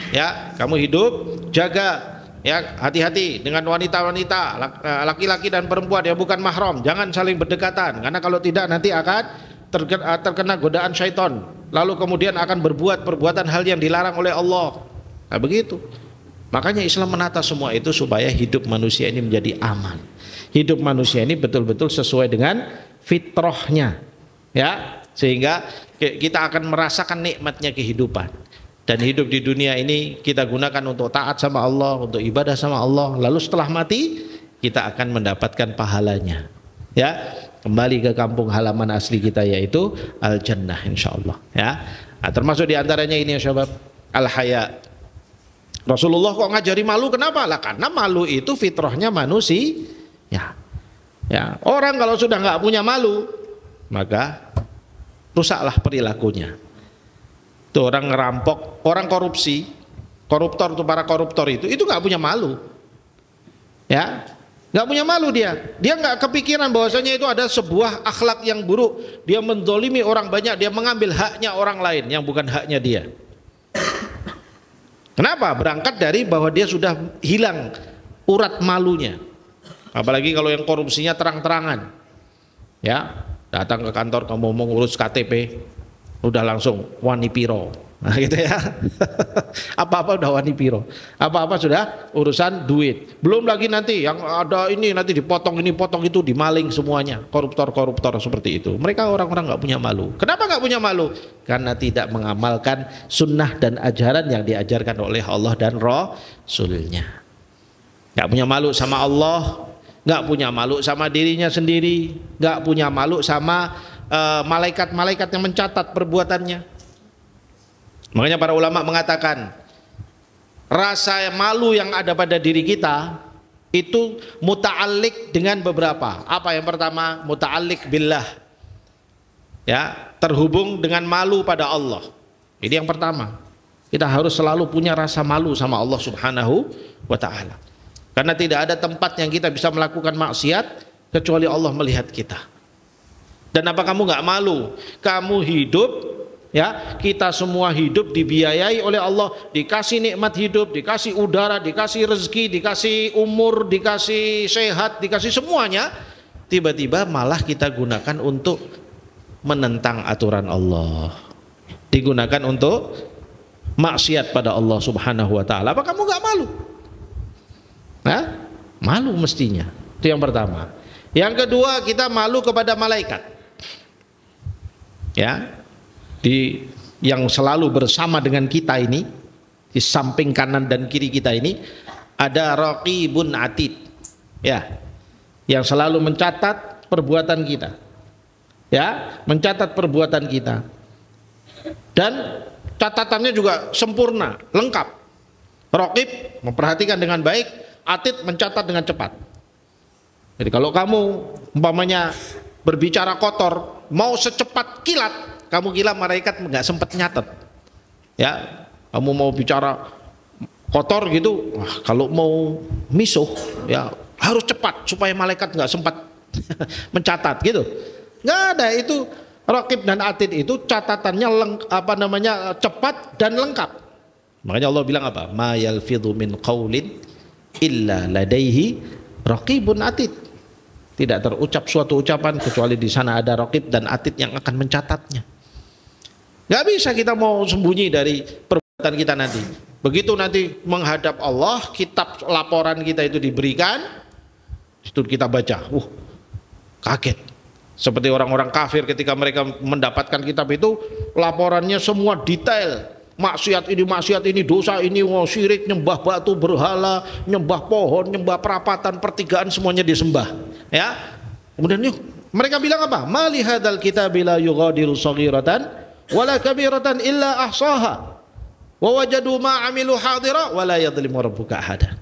Ya, kamu hidup jaga, ya, hati-hati dengan wanita-wanita, laki-laki dan perempuan yang bukan mahram, jangan saling berdekatan, karena kalau tidak nanti akan terkena godaan syaitan, lalu kemudian akan berbuat perbuatan hal yang dilarang oleh Allah. Nah, begitu. Makanya Islam menata semua itu supaya hidup manusia ini menjadi aman. Hidup manusia ini betul-betul sesuai dengan fitrahnya. Ya, sehingga kita akan merasakan nikmatnya kehidupan. Dan hidup di dunia ini kita gunakan untuk taat sama Allah, untuk ibadah sama Allah. Lalu setelah mati kita akan mendapatkan pahalanya. Ya, kembali ke kampung halaman asli kita yaitu al-jannah insyaallah. Ya, nah, termasuk diantaranya ini ya syabab, al-haya. Rasulullah kok ngajari malu, kenapa? Lah karena malu itu fitrahnya manusia. Ya, orang kalau sudah nggak punya malu, maka rusaklah perilakunya. Tuh orang ngerampok, orang korupsi, koruptor tuh, para koruptor itu nggak punya malu. Ya, nggak punya malu dia nggak kepikiran bahwasanya itu ada sebuah akhlak yang buruk. Dia menzolimi orang banyak, dia mengambil haknya orang lain yang bukan haknya dia. Kenapa? Berangkat dari bahwa dia sudah hilang urat malunya. Apalagi kalau yang korupsinya terang-terangan, ya, datang ke kantor kamu mau ngurus KTP, udah langsung wani piro. Nah gitu ya. Apa-apa udah wani piro, apa-apa sudah urusan duit. Belum lagi nanti yang ada ini nanti dipotong ini potong itu, dimaling semuanya. Koruptor-koruptor seperti itu. Mereka orang-orang nggak punya malu. Kenapa nggak punya malu? Karena tidak mengamalkan sunnah dan ajaran yang diajarkan oleh Allah dan Rasulnya. Nggak punya malu sama Allah, nggak punya malu sama dirinya sendiri, nggak punya malu sama malaikat-malaikat yang mencatat perbuatannya. Makanya para ulama mengatakan rasa malu yang ada pada diri kita itu muta'alliq dengan beberapa. Apa yang pertama? Muta'alliq billah. Ya, terhubung dengan malu pada Allah. Ini yang pertama. Kita harus selalu punya rasa malu sama Allah Subhanahu wa taala. Karena tidak ada tempat yang kita bisa melakukan maksiat kecuali Allah melihat kita. Dan apa kamu nggak malu? Kamu hidup, ya, kita semua hidup dibiayai oleh Allah, dikasih nikmat hidup, dikasih udara, dikasih rezeki, dikasih umur, dikasih sehat, dikasih semuanya. Tiba-tiba malah kita gunakan untuk menentang aturan Allah, digunakan untuk maksiat pada Allah Subhanahu wa taala. Apa kamu nggak malu? Nah, malu mestinya. Itu yang pertama. Yang kedua, kita malu kepada malaikat. Ya, yang selalu bersama dengan kita ini, di samping kanan dan kiri kita ini ada raqibun atid, ya, yang selalu mencatat perbuatan kita, ya, mencatat perbuatan kita, dan catatannya juga sempurna, lengkap. Raqib memperhatikan dengan baik, atid mencatat dengan cepat. Jadi kalau kamu umpamanya berbicara kotor, mau secepat kilat kamu gila, malaikat nggak sempat nyatet. Ya, kamu mau bicara kotor gitu, wah, kalau mau misuh ya harus cepat supaya malaikat nggak sempat mencatat gitu. Nggak ada itu. Raqib dan atid itu catatannya cepat dan lengkap. Makanya Allah bilang apa? Ma yalfidhu min qaulin illa ladaihi raqibun atid. Tidak terucap suatu ucapan kecuali di sana ada raqib dan atid yang akan mencatatnya. Gak bisa kita mau sembunyi dari perbuatan kita nanti. Begitu nanti menghadap Allah, kitab laporan kita itu diberikan, itu kita baca, kaget. Seperti orang-orang kafir ketika mereka mendapatkan kitab itu, laporannya semua detail. Maksiat ini, dosa ini, syirik, nyembah batu, berhala, nyembah pohon, nyembah perapatan, pertigaan, semuanya disembah. Ya. Kemudian mereka bilang apa? Mali hadzal kitabi la yughadiru shaghiratan wala kabiratan illa ahsaha wa wajadu ma amilu hadira wala yadhlimu rabbuka ahada.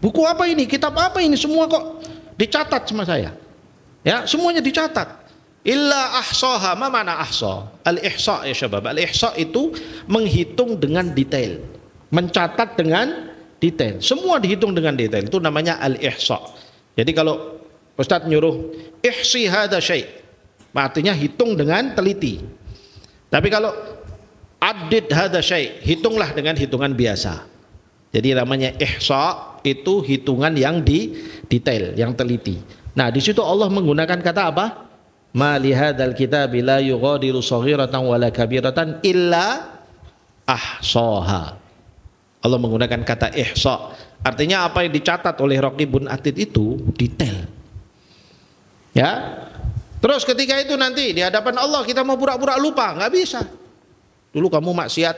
Buku apa ini? Kitab apa ini? Semua kok dicatat sama saya. Ya, semuanya dicatat. Illa ahsaha. Ma mana ahsa? Al-ihsa ya syabab. Al-ihsa itu menghitung dengan detail. Mencatat dengan detail. Semua dihitung dengan detail. Itu namanya al-ihsa. Jadi kalau Ustadz nyuruh ihsi hadza syai', artinya hitung dengan teliti. Tapi kalau adid hadza syai', hitunglah dengan hitungan biasa. Jadi namanya ihsa itu hitungan yang detail, yang teliti. Nah, di situ Allah menggunakan kata apa? Ma li hadzal kitabi la yughadiru shaghiratan wala kabiratan illa ahsaha. Allah menggunakan kata ihsa. Artinya apa yang dicatat oleh Raqibun Atid itu detail. Ya. Terus ketika itu nanti di hadapan Allah kita mau pura-pura lupa, nggak bisa. Dulu kamu maksiat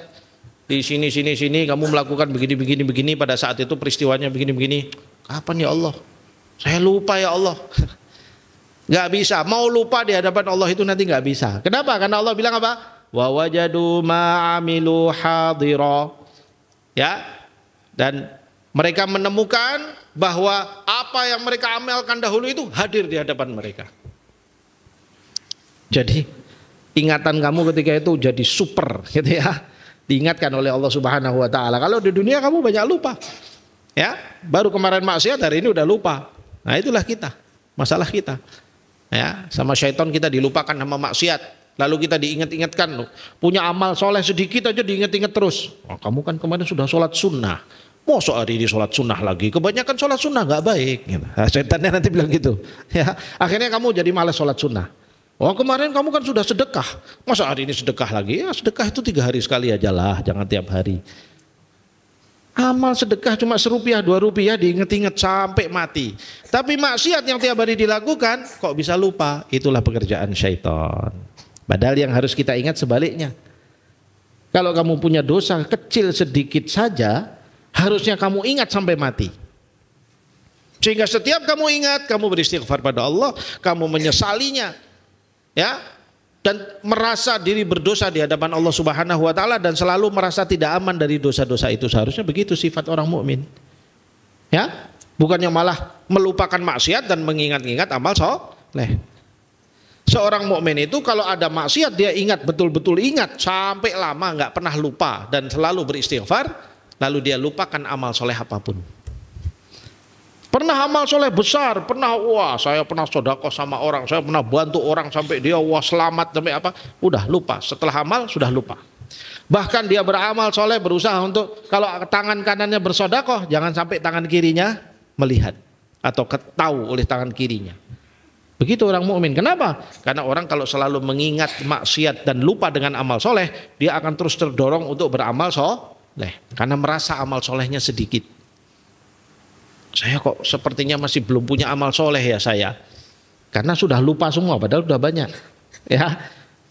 di sini kamu melakukan begini pada saat itu peristiwanya begini. Kapan ya Allah? Saya lupa ya Allah. Gak bisa. Mau lupa di hadapan Allah itu nanti gak bisa. Kenapa? Karena Allah bilang apa? Wa wajadu ma'amilu hadira. Ya. Dan mereka menemukan bahwa apa yang mereka amalkan dahulu itu hadir di hadapan mereka. Jadi ingatan kamu ketika itu jadi super gitu ya. Diingatkan oleh Allah Subhanahu wa taala. Kalau di dunia kamu banyak lupa. Ya, baru kemarin maksiat, hari ini udah lupa. Nah, itulah kita, masalah kita. Ya, sama syaitan kita dilupakan sama maksiat. Lalu kita diingat-ingatkan, punya amal soleh sedikit aja diingat-ingat terus. Oh, kamu kan kemarin sudah sholat sunnah. Masa hari ini sholat sunnah lagi? Kebanyakan sholat sunnah nggak baik. Nah, syaitannya nanti bilang gitu. Ya, akhirnya kamu jadi malas sholat sunnah. Oh, kemarin kamu kan sudah sedekah. Masa hari ini sedekah lagi? Ya, sedekah itu 3 hari sekali aja lah, jangan tiap hari. Amal sedekah cuma Rp1, Rp2 diinget-inget sampai mati. Tapi maksiat yang tiap hari dilakukan kok bisa lupa? Itulah pekerjaan syaitan. Padahal yang harus kita ingat sebaliknya. Kalau kamu punya dosa kecil sedikit saja, harusnya kamu ingat sampai mati. Sehingga setiap kamu ingat, kamu beristighfar pada Allah, kamu menyesalinya. Ya, dan merasa diri berdosa di hadapan Allah Subhanahu wa taala dan selalu merasa tidak aman dari dosa-dosa itu. Seharusnya begitu sifat orang mukmin. Ya, bukannya malah melupakan maksiat dan mengingat-ingat amal soleh. Seorang mukmin itu kalau ada maksiat dia ingat, betul-betul ingat sampai lama, nggak pernah lupa dan selalu beristighfar, lalu dia lupakan amal soleh apapun. Pernah amal soleh besar, saya pernah sedekah sama orang, saya pernah bantu orang sampai dia selamat sampai apa, udah lupa. Setelah amal sudah lupa. Bahkan dia beramal soleh berusaha untuk kalau tangan kanannya bersedekah, jangan sampai tangan kirinya melihat atau tahu oleh tangan kirinya. Begitu orang mukmin. Kenapa? Karena orang kalau selalu mengingat maksiat dan lupa dengan amal soleh, dia akan terus terdorong untuk beramal soleh karena merasa amal solehnya sedikit. Saya kok sepertinya masih belum punya amal soleh ya saya. Karena sudah lupa semua padahal sudah banyak. Ya.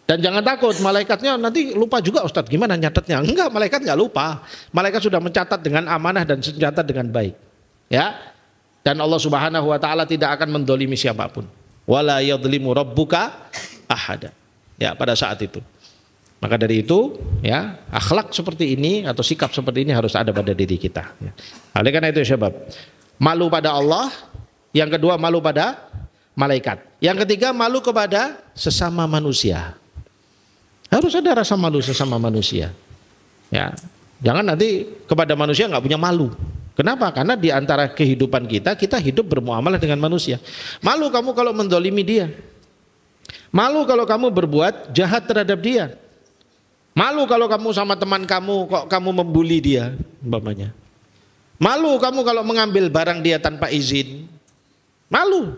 Dan jangan takut malaikatnya nanti lupa juga Ustadz, gimana nyatetnya? Enggak, malaikat enggak lupa. Malaikat sudah mencatat dengan amanah dan mencatat dengan baik. Ya. Dan Allah Subhanahu wa taala tidak akan mendolimi siapapun. Wala yadhlimu rabbuka ahada. Ya, pada saat itu. Maka dari itu, ya, akhlak seperti ini atau sikap seperti ini harus ada pada diri kita. Ya. Oleh karena itu sebab malu pada Allah, yang kedua malu pada malaikat, yang ketiga malu kepada sesama manusia. Harus ada rasa malu sesama manusia. Ya, jangan nanti kepada manusia nggak punya malu. Kenapa? Karena di antara kehidupan kita hidup bermuamalah dengan manusia. Malu kamu kalau mendolimi dia. Malu kalau kamu berbuat jahat terhadap dia. Malu kalau kamu sama teman kamu kok kamu membuli dia, umpamanya. Malu kamu kalau mengambil barang dia tanpa izin. Malu.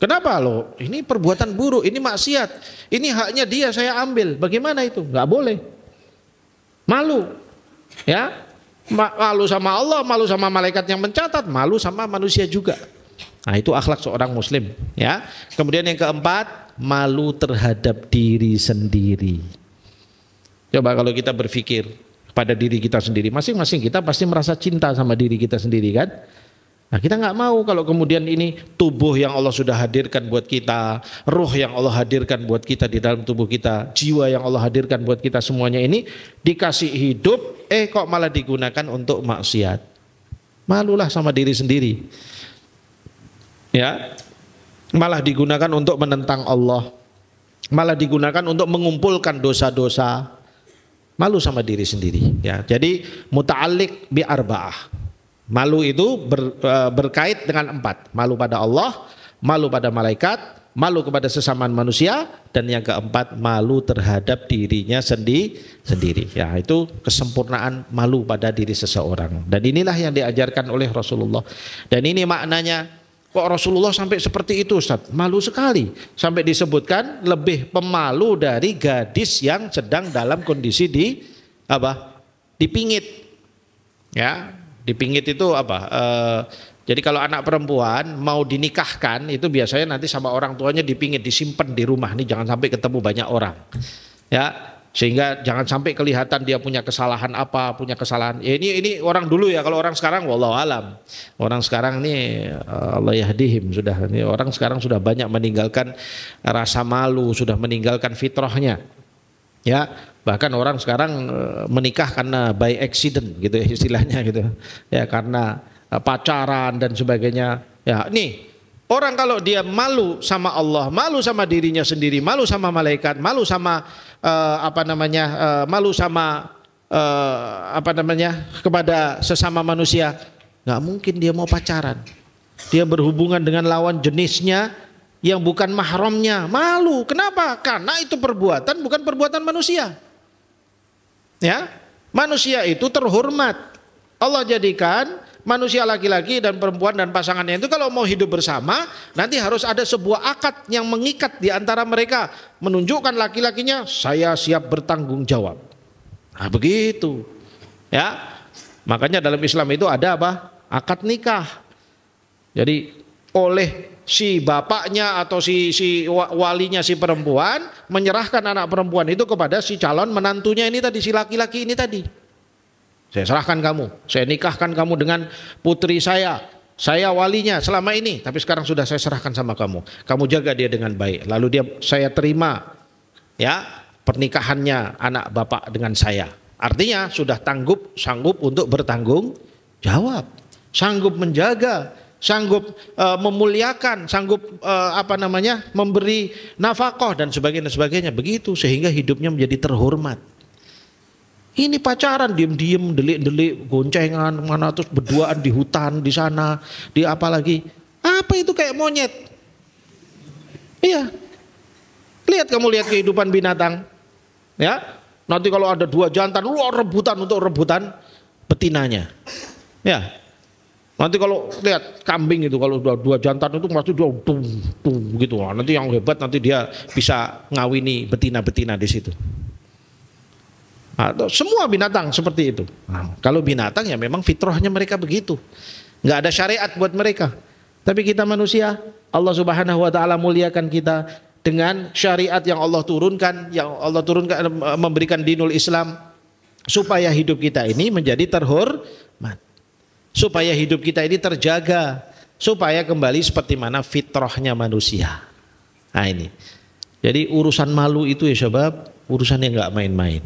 Kenapa loh? Ini perbuatan buruk, ini maksiat. Ini haknya dia saya ambil. Bagaimana itu? Nggak boleh. Malu. Ya. Malu sama Allah, malu sama malaikat yang mencatat, malu sama manusia juga. Nah, itu akhlak seorang muslim, ya. Kemudian yang keempat, malu terhadap diri sendiri. Coba kalau kita berpikir pada diri kita sendiri, masing-masing kita pasti merasa cinta sama diri kita sendiri kan? Nah, kita nggak mau kalau kemudian ini tubuh yang Allah sudah hadirkan buat kita, ruh yang Allah hadirkan buat kita di dalam tubuh kita, jiwa yang Allah hadirkan buat kita, semuanya ini dikasih hidup, kok malah digunakan untuk maksiat. Malulah sama diri sendiri. Ya, malah digunakan untuk menentang Allah, malah digunakan untuk mengumpulkan dosa-dosa. Malu sama diri sendiri. Ya, jadi muta'alliq bi arba'ah. Malu itu berkait dengan 4. Malu pada Allah, malu pada malaikat, malu kepada sesama manusia, dan yang keempat malu terhadap dirinya sendiri. Ya, itu kesempurnaan malu pada diri seseorang. Dan inilah yang diajarkan oleh Rasulullah. Dan ini maknanya, kok Rasulullah sampai seperti itu Ustaz? Malu sekali. Sampai disebutkan lebih pemalu dari gadis yang sedang dalam kondisi dipingit. Ya. Dipingit itu apa? Jadi kalau anak perempuan mau dinikahkan itu biasanya nanti sama orang tuanya dipingit, disimpan di rumah nih, jangan sampai ketemu banyak orang. Ya, sehingga jangan sampai kelihatan dia punya kesalahan apa, punya kesalahan. Ya, ini orang dulu ya, kalau orang sekarang wallahu alam. Orang sekarang nih Allah yahdihim, sudah ini orang sekarang sudah banyak meninggalkan rasa malu, sudah meninggalkan fitrahnya. Ya, bahkan orang sekarang menikah karena by accident gitu ya istilahnya gitu. Ya, karena pacaran dan sebagainya. Ya, nih orang kalau dia malu sama Allah, malu sama dirinya sendiri, malu sama malaikat, malu sama malu sama kepada sesama manusia, nggak mungkin dia mau pacaran. Dia berhubungan dengan lawan jenisnya yang bukan mahramnya, malu. Kenapa? Karena itu perbuatan bukan perbuatan manusia. Ya, manusia itu terhormat. Allah jadikan manusia laki-laki dan perempuan dan pasangannya itu kalau mau hidup bersama, nanti harus ada sebuah akad yang mengikat di antara mereka, menunjukkan laki-lakinya saya siap bertanggung jawab. Nah, begitu. Ya. Makanya dalam Islam itu ada apa? Akad nikah. Jadi oleh si bapaknya atau si walinya si perempuan menyerahkan anak perempuan itu kepada si calon menantunya ini tadi, si laki-laki ini tadi. Saya serahkan kamu, saya nikahkan kamu dengan putri saya walinya selama ini, tapi sekarang sudah saya serahkan sama kamu. Kamu jaga dia dengan baik. Lalu saya terima ya pernikahannya anak bapak dengan saya. Artinya sudah sanggup untuk bertanggung jawab, sanggup menjaga, sanggup memuliakan, sanggup memberi nafkah dan sebagainya begitu, sehingga hidupnya menjadi terhormat. Ini pacaran diem-diem, delik-delik, goncengan mana, terus berduaan di hutan di sana, di apa lagi? Apa itu kayak monyet? Iya. Lihat kehidupan binatang. Ya. Nanti kalau ada 2 jantan, rebutan betinanya. Ya. Nanti kalau lihat kambing itu, kalau 2 jantan itu pasti dia gitu. Nanti yang hebat nanti dia bisa ngawini betina-betina di situ. Atau semua binatang seperti itu. Nah, kalau binatang ya memang fitrahnya mereka begitu. Nggak ada syariat buat mereka. Tapi kita manusia, Allah Subhanahu wa taala muliakan kita dengan syariat yang Allah turunkan, memberikan dinul Islam supaya hidup kita ini menjadi terhormat. Supaya hidup kita ini terjaga, supaya kembali seperti mana fitrahnya manusia. Nah ini. Jadi urusan malu itu ya sebab urusan yang nggak main-main.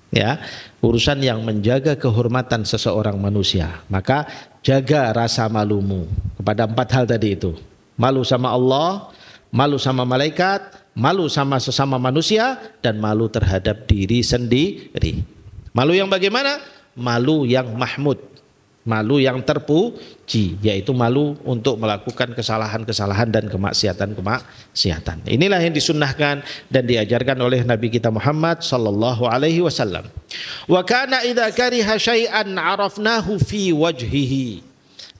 Ya, urusan yang menjaga kehormatan seseorang manusia. Maka jaga rasa malumu kepada 4 hal tadi itu. Malu sama Allah, malu sama malaikat, malu sama sesama manusia, dan malu terhadap diri sendiri. Malu yang bagaimana? Malu yang mahmud, malu yang terpuji, yaitu malu untuk melakukan kesalahan-kesalahan dan kemaksiatan. Inilah yang disunnahkan dan diajarkan oleh Nabi kita Muhammad sallallahu alaihi wasallam. Wa kana idza kariha syai'an arafnahu fi wajhihi.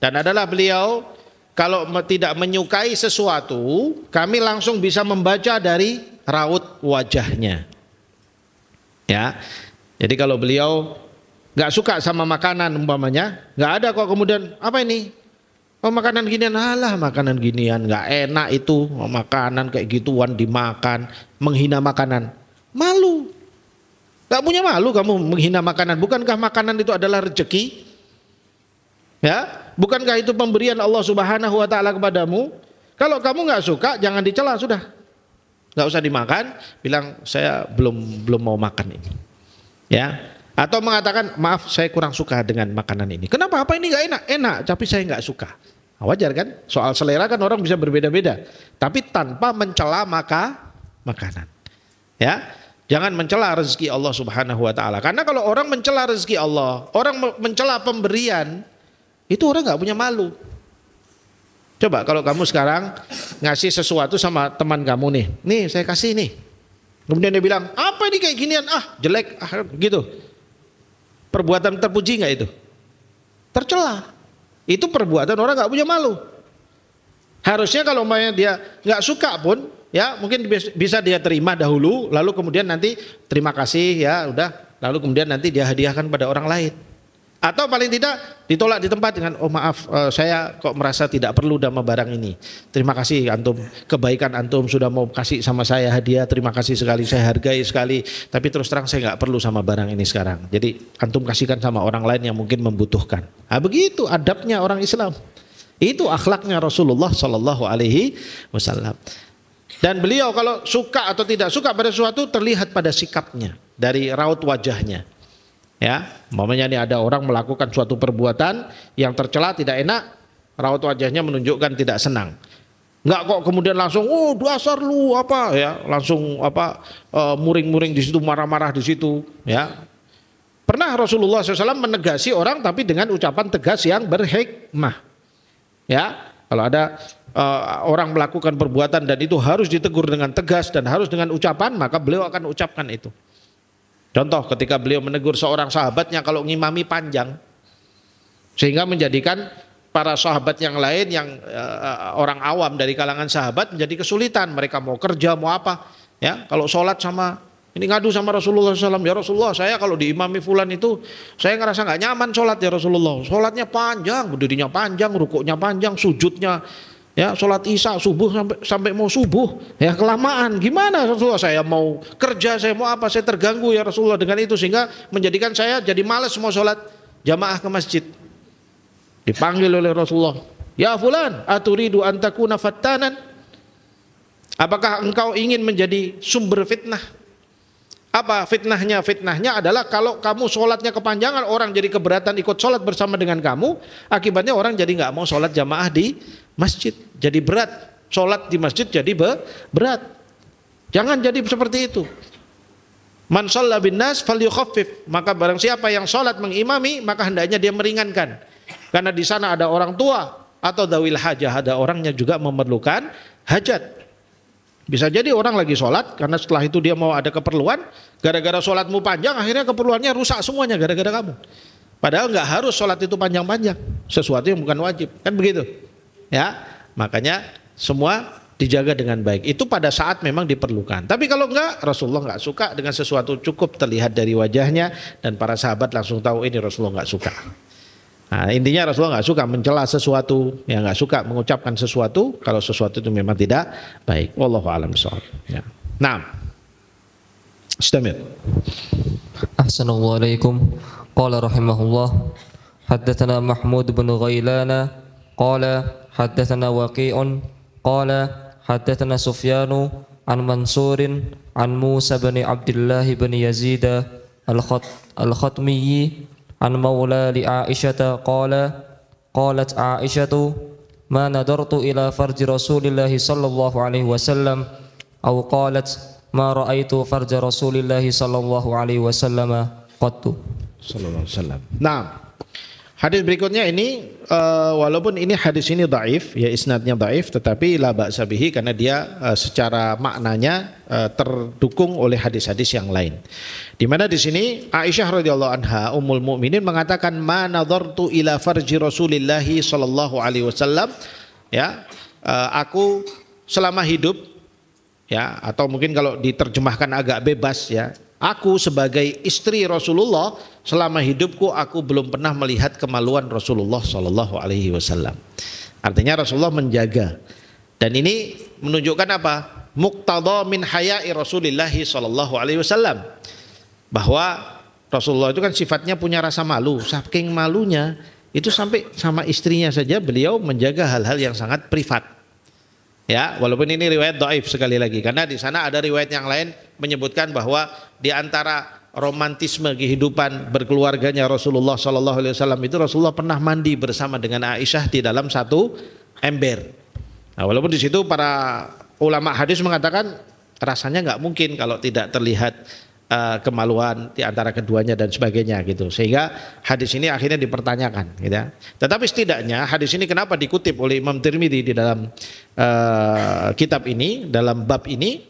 Dan adalah beliau kalau tidak menyukai sesuatu, kami langsung bisa membaca dari raut wajahnya. Ya, jadi kalau beliau nggak suka sama makanan umpamanya, nggak ada kok kemudian apa ini? Oh makanan ginian, alah makanan ginian nggak enak itu, oh, makanan kayak gituan dimakan, menghina makanan, malu. Nggak punya malu kamu menghina makanan? Bukankah makanan itu adalah rezeki? Ya, bukankah itu pemberian Allah Subhanahu wa taala kepadamu? Kalau kamu nggak suka, jangan dicela sudah. Nggak usah dimakan, bilang saya belum mau makan ini. Ya. Atau mengatakan, maaf saya kurang suka dengan makanan ini. Kenapa? Apa ini nggak enak? Enak, tapi saya nggak suka. Nah, wajar kan? Soal selera kan orang bisa berbeda-beda. Tapi tanpa mencela makanan. Ya. Jangan mencela rezeki Allah Subhanahu wa taala. Karena kalau orang mencela rezeki Allah, orang mencela pemberian, itu orang nggak punya malu. Coba kalau kamu sekarang ngasih sesuatu sama teman kamu nih saya kasih nih. Kemudian dia bilang, apa ini kayak ginian? Ah jelek, gitu. Perbuatan terpuji nggak itu? Tercela. Itu perbuatan orang nggak punya malu. Harusnya kalau dia nggak suka pun, ya mungkin bisa dia terima dahulu, lalu kemudian nanti terima kasih ya udah, lalu kemudian nanti dia hadiahkan pada orang lain. Atau paling tidak ditolak di tempat dengan, oh maaf saya kok merasa tidak perlu sama barang ini. Terima kasih antum, kebaikan antum sudah mau kasih sama saya hadiah, terima kasih sekali, saya hargai sekali. Tapi terus terang saya nggak perlu sama barang ini sekarang. Jadi antum kasihkan sama orang lain yang mungkin membutuhkan. Nah, begitu adabnya orang Islam. Itu akhlaknya Rasulullah Shallallahu Alaihi Wasallam. Dan beliau kalau suka atau tidak suka pada sesuatu terlihat pada sikapnya, dari raut wajahnya. Ya, umpamanya ini ada orang melakukan suatu perbuatan yang tercela tidak enak, raut wajahnya menunjukkan tidak senang. Enggak kok kemudian langsung, oh dasar lu apa ya, langsung muring-muring di situ, marah-marah di situ. Ya, pernah Rasulullah SAW menegasi orang tapi dengan ucapan tegas yang berhikmah. Ya, kalau ada orang melakukan perbuatan dan itu harus ditegur dengan tegas dan harus dengan ucapan, maka beliau akan ucapkan itu. Contoh ketika beliau menegur seorang sahabatnya kalau ngimami panjang, sehingga menjadikan para sahabat yang lain yang orang awam dari kalangan sahabat menjadi kesulitan, mereka mau kerja mau apa ya, kalau sholat sama ini ngadu sama Rasulullah SAW, ya Rasulullah saya kalau diimami fulan itu saya ngerasa nggak nyaman sholat ya Rasulullah, sholatnya panjang, berdirinya panjang, rukuknya panjang, sujudnya ya, sholat isya subuh sampai mau subuh ya kelamaan. Gimana Rasulullah, saya mau kerja, saya mau apa, saya terganggu ya Rasulullah dengan itu, sehingga menjadikan saya jadi malas mau sholat jamaah ke masjid. Dipanggil oleh Rasulullah, ya fulan aturidu antakuna fattanan, apakah engkau ingin menjadi sumber fitnah? Apa fitnahnya? Fitnahnya adalah kalau kamu sholatnya kepanjangan, orang jadi keberatan ikut sholat bersama dengan kamu, akibatnya orang jadi nggak mau sholat jamaah di masjid, jadi berat, sholat di masjid jadi berat. Jangan jadi seperti itu. Man shalla bin nas falyukhaffif, maka barang siapa yang sholat mengimami maka hendaknya dia meringankan, karena di sana ada orang tua atau dawil hajah, ada orangnya juga memerlukan hajat. Bisa jadi orang lagi sholat, karena setelah itu dia mau ada keperluan, gara-gara sholatmu panjang akhirnya keperluannya rusak semuanya gara-gara kamu. Padahal nggak harus sholat itu panjang-panjang, sesuatu yang bukan wajib, kan begitu? Ya, makanya semua dijaga dengan baik. Itu pada saat memang diperlukan. Tapi kalau enggak, Rasulullah nggak suka dengan sesuatu, cukup terlihat dari wajahnya dan para sahabat langsung tahu ini Rasulullah nggak suka. Nah, intinya Rasulullah nggak suka mencela sesuatu, ya nggak suka mengucapkan sesuatu kalau sesuatu itu memang tidak baik. Wallahu a'lam bishawab. Ya. Nah, istamir. Assalamualaikum. Qala rahimahullah. Haddatsana Mahmud bin Ghailana qala haddatsana Waqi'un qala haddatsana Sufyanu an Mansurin an Musa bin Abdullah bin Yazid al-Khatmiyyi an maula li Aisyah qalat Aisyah ma nadartu ila farji Rasulillah sallallahu alaihi wasallam aw qalat ma raaitu farja Rasulillah sallallahu alaihi wasallam qattu sallallahu alaihi wasallam. Nah, hadis berikutnya ini walaupun ini hadis ini dhaif, ya isnadnya dhaif, tetapi la ba'sa bihi karena dia secara maknanya terdukung oleh hadis-hadis yang lain. Di mana di sini Aisyah radhiyallahu anha ummul mukminin mengatakan ma nadartu ila farji Rasulillah sallallahu alaihi wasallam ya, aku selama hidup, ya, atau mungkin kalau diterjemahkan agak bebas, ya, aku sebagai istri Rasulullah selama hidupku aku belum pernah melihat kemaluan Rasulullah Shallallahu Alaihi Wasallam. Artinya Rasulullah menjaga, dan ini menunjukkan apa? Muqtada min haya'i Rasulillah Shallallahu Alaihi Wasallam, bahwa Rasulullah itu kan sifatnya punya rasa malu. Saking malunya itu sampai sama istrinya saja beliau menjaga hal-hal yang sangat privat. Ya, walaupun ini riwayat dhaif sekali lagi, karena di sana ada riwayat yang lain menyebutkan bahwa di antara romantisme kehidupan berkeluarganya Rasulullah Shallallahu Alaihi Wasallam itu Rasulullah pernah mandi bersama dengan Aisyah di dalam satu ember. Nah, walaupun di situ para ulama hadis mengatakan rasanya nggak mungkin kalau tidak terlihat kemaluan di antara keduanya dan sebagainya gitu, sehingga hadis ini akhirnya dipertanyakan gitu ya. Tetapi setidaknya hadis ini kenapa dikutip oleh Imam Tirmidzi di dalam kitab ini, dalam bab ini,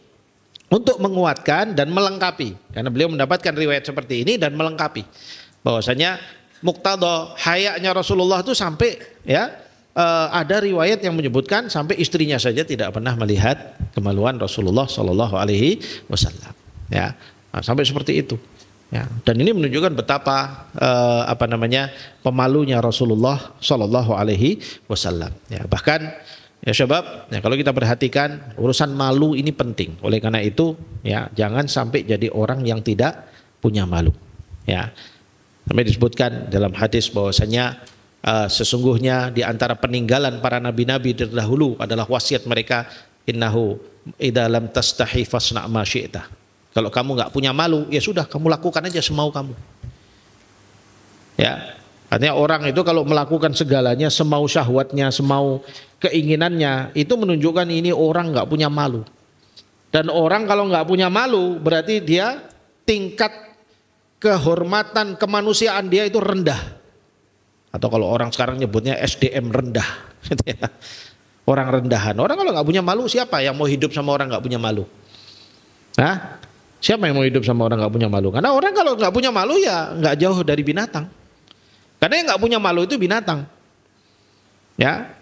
untuk menguatkan dan melengkapi, karena beliau mendapatkan riwayat seperti ini dan melengkapi bahwasanya muqtada hayanya Rasulullah itu sampai, ya, ada riwayat yang menyebutkan sampai istrinya saja tidak pernah melihat kemaluan Rasulullah Shallallahu Alaihi Wasallam, ya. Nah, sampai seperti itu, ya. Dan ini menunjukkan betapa pemalunya Rasulullah Shallallahu Alaihi Wasallam. Ya, bahkan ya syabab, ya, kalau kita perhatikan urusan malu ini penting. Oleh karena itu, ya, jangan sampai jadi orang yang tidak punya malu. Ya, sampai disebutkan dalam hadis bahwasanya sesungguhnya di antara peninggalan para nabi-nabi terdahulu adalah wasiat mereka, innahu idza lam tastahi fasna ma syi'ta. Kalau kamu nggak punya malu, ya sudah, kamu lakukan aja semau kamu. Ya, artinya orang itu kalau melakukan segalanya semau syahwatnya, semau keinginannya, itu menunjukkan ini orang nggak punya malu. Dan orang kalau nggak punya malu berarti dia tingkat kehormatan kemanusiaan dia itu rendah. Atau kalau orang sekarang nyebutnya SDM rendah. Orang rendahan. Orang kalau nggak punya malu, siapa yang mau hidup sama orang nggak punya malu? Nah, siapa yang mau hidup sama orang nggak punya malu? Karena orang kalau nggak punya malu ya nggak jauh dari binatang. Karena yang nggak punya malu itu binatang. Ya,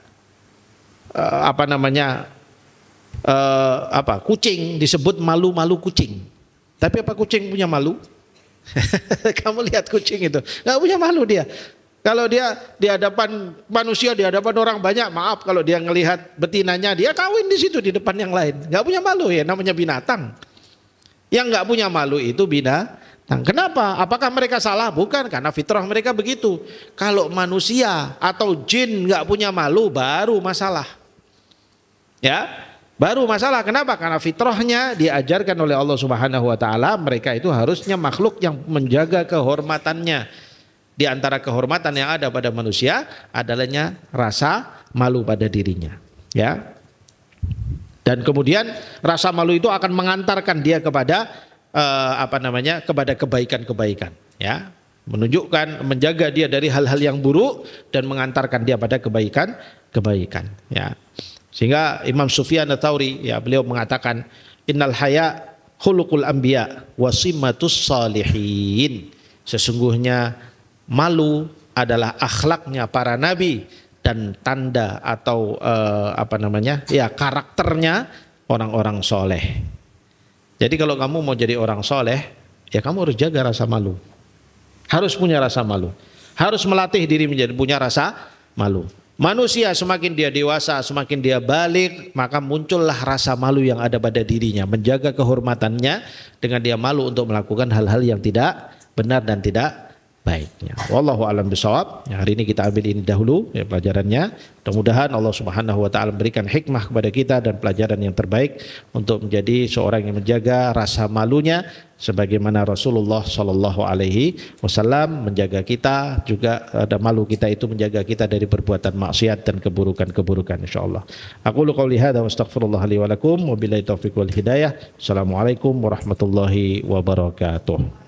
kucing disebut malu-malu kucing. Tapi apa kucing punya malu? Kamu lihat kucing itu nggak punya malu dia. Kalau dia di hadapan manusia, di hadapan orang banyak, maaf, kalau dia ngelihat betinanya dia kawin di situ di depan yang lain. Nggak punya malu, ya namanya binatang. Yang nggak punya malu itu binatang. Kenapa? Apakah mereka salah? Bukan, karena fitrah mereka begitu. Kalau manusia atau jin nggak punya malu, baru masalah. Ya, baru masalah. Kenapa? Karena fitrahnya diajarkan oleh Allah Subhanahu Wa Taala. Mereka itu harusnya makhluk yang menjaga kehormatannya. Di antara kehormatan yang ada pada manusia adalahnya rasa malu pada dirinya. Ya. Dan kemudian rasa malu itu akan mengantarkan dia kepada kepada kebaikan-kebaikan, ya, menunjukkan menjaga dia dari hal-hal yang buruk dan mengantarkan dia pada kebaikan-kebaikan, ya. Sehingga Imam Sufyan Ats-Tsauri, ya, beliau mengatakan innal haya khuluqul anbiya wa simmatus salihin. Sesungguhnya malu adalah akhlaknya para nabi dan tanda atau karakternya orang-orang soleh. Jadi kalau kamu mau jadi orang soleh, ya kamu harus jaga rasa malu. Harus punya rasa malu. Harus melatih diri menjadi punya rasa malu. Manusia semakin dia dewasa, semakin dia balik, maka muncullah rasa malu yang ada pada dirinya. Menjaga kehormatannya dengan dia malu untuk melakukan hal-hal yang tidak benar dan tidak baiknya. Wallahu a'lam bishawab. Ya, hari ini kita ambil ini dahulu, ya, pelajarannya. Mudah-mudahan Allah Subhanahu Wa Taala memberikan hikmah kepada kita dan pelajaran yang terbaik untuk menjadi seorang yang menjaga rasa malunya sebagaimana Rasulullah Shallallahu Alaihi Wasallam menjaga kita, juga ada malu kita itu menjaga kita dari perbuatan maksiat dan keburukan-keburukan, insyaallah. Aqulu qouli hadza wa astaghfirullah li wa lakum wa billahi taufiq wal hidayah. Assalamualaikum warahmatullahi wabarakatuh.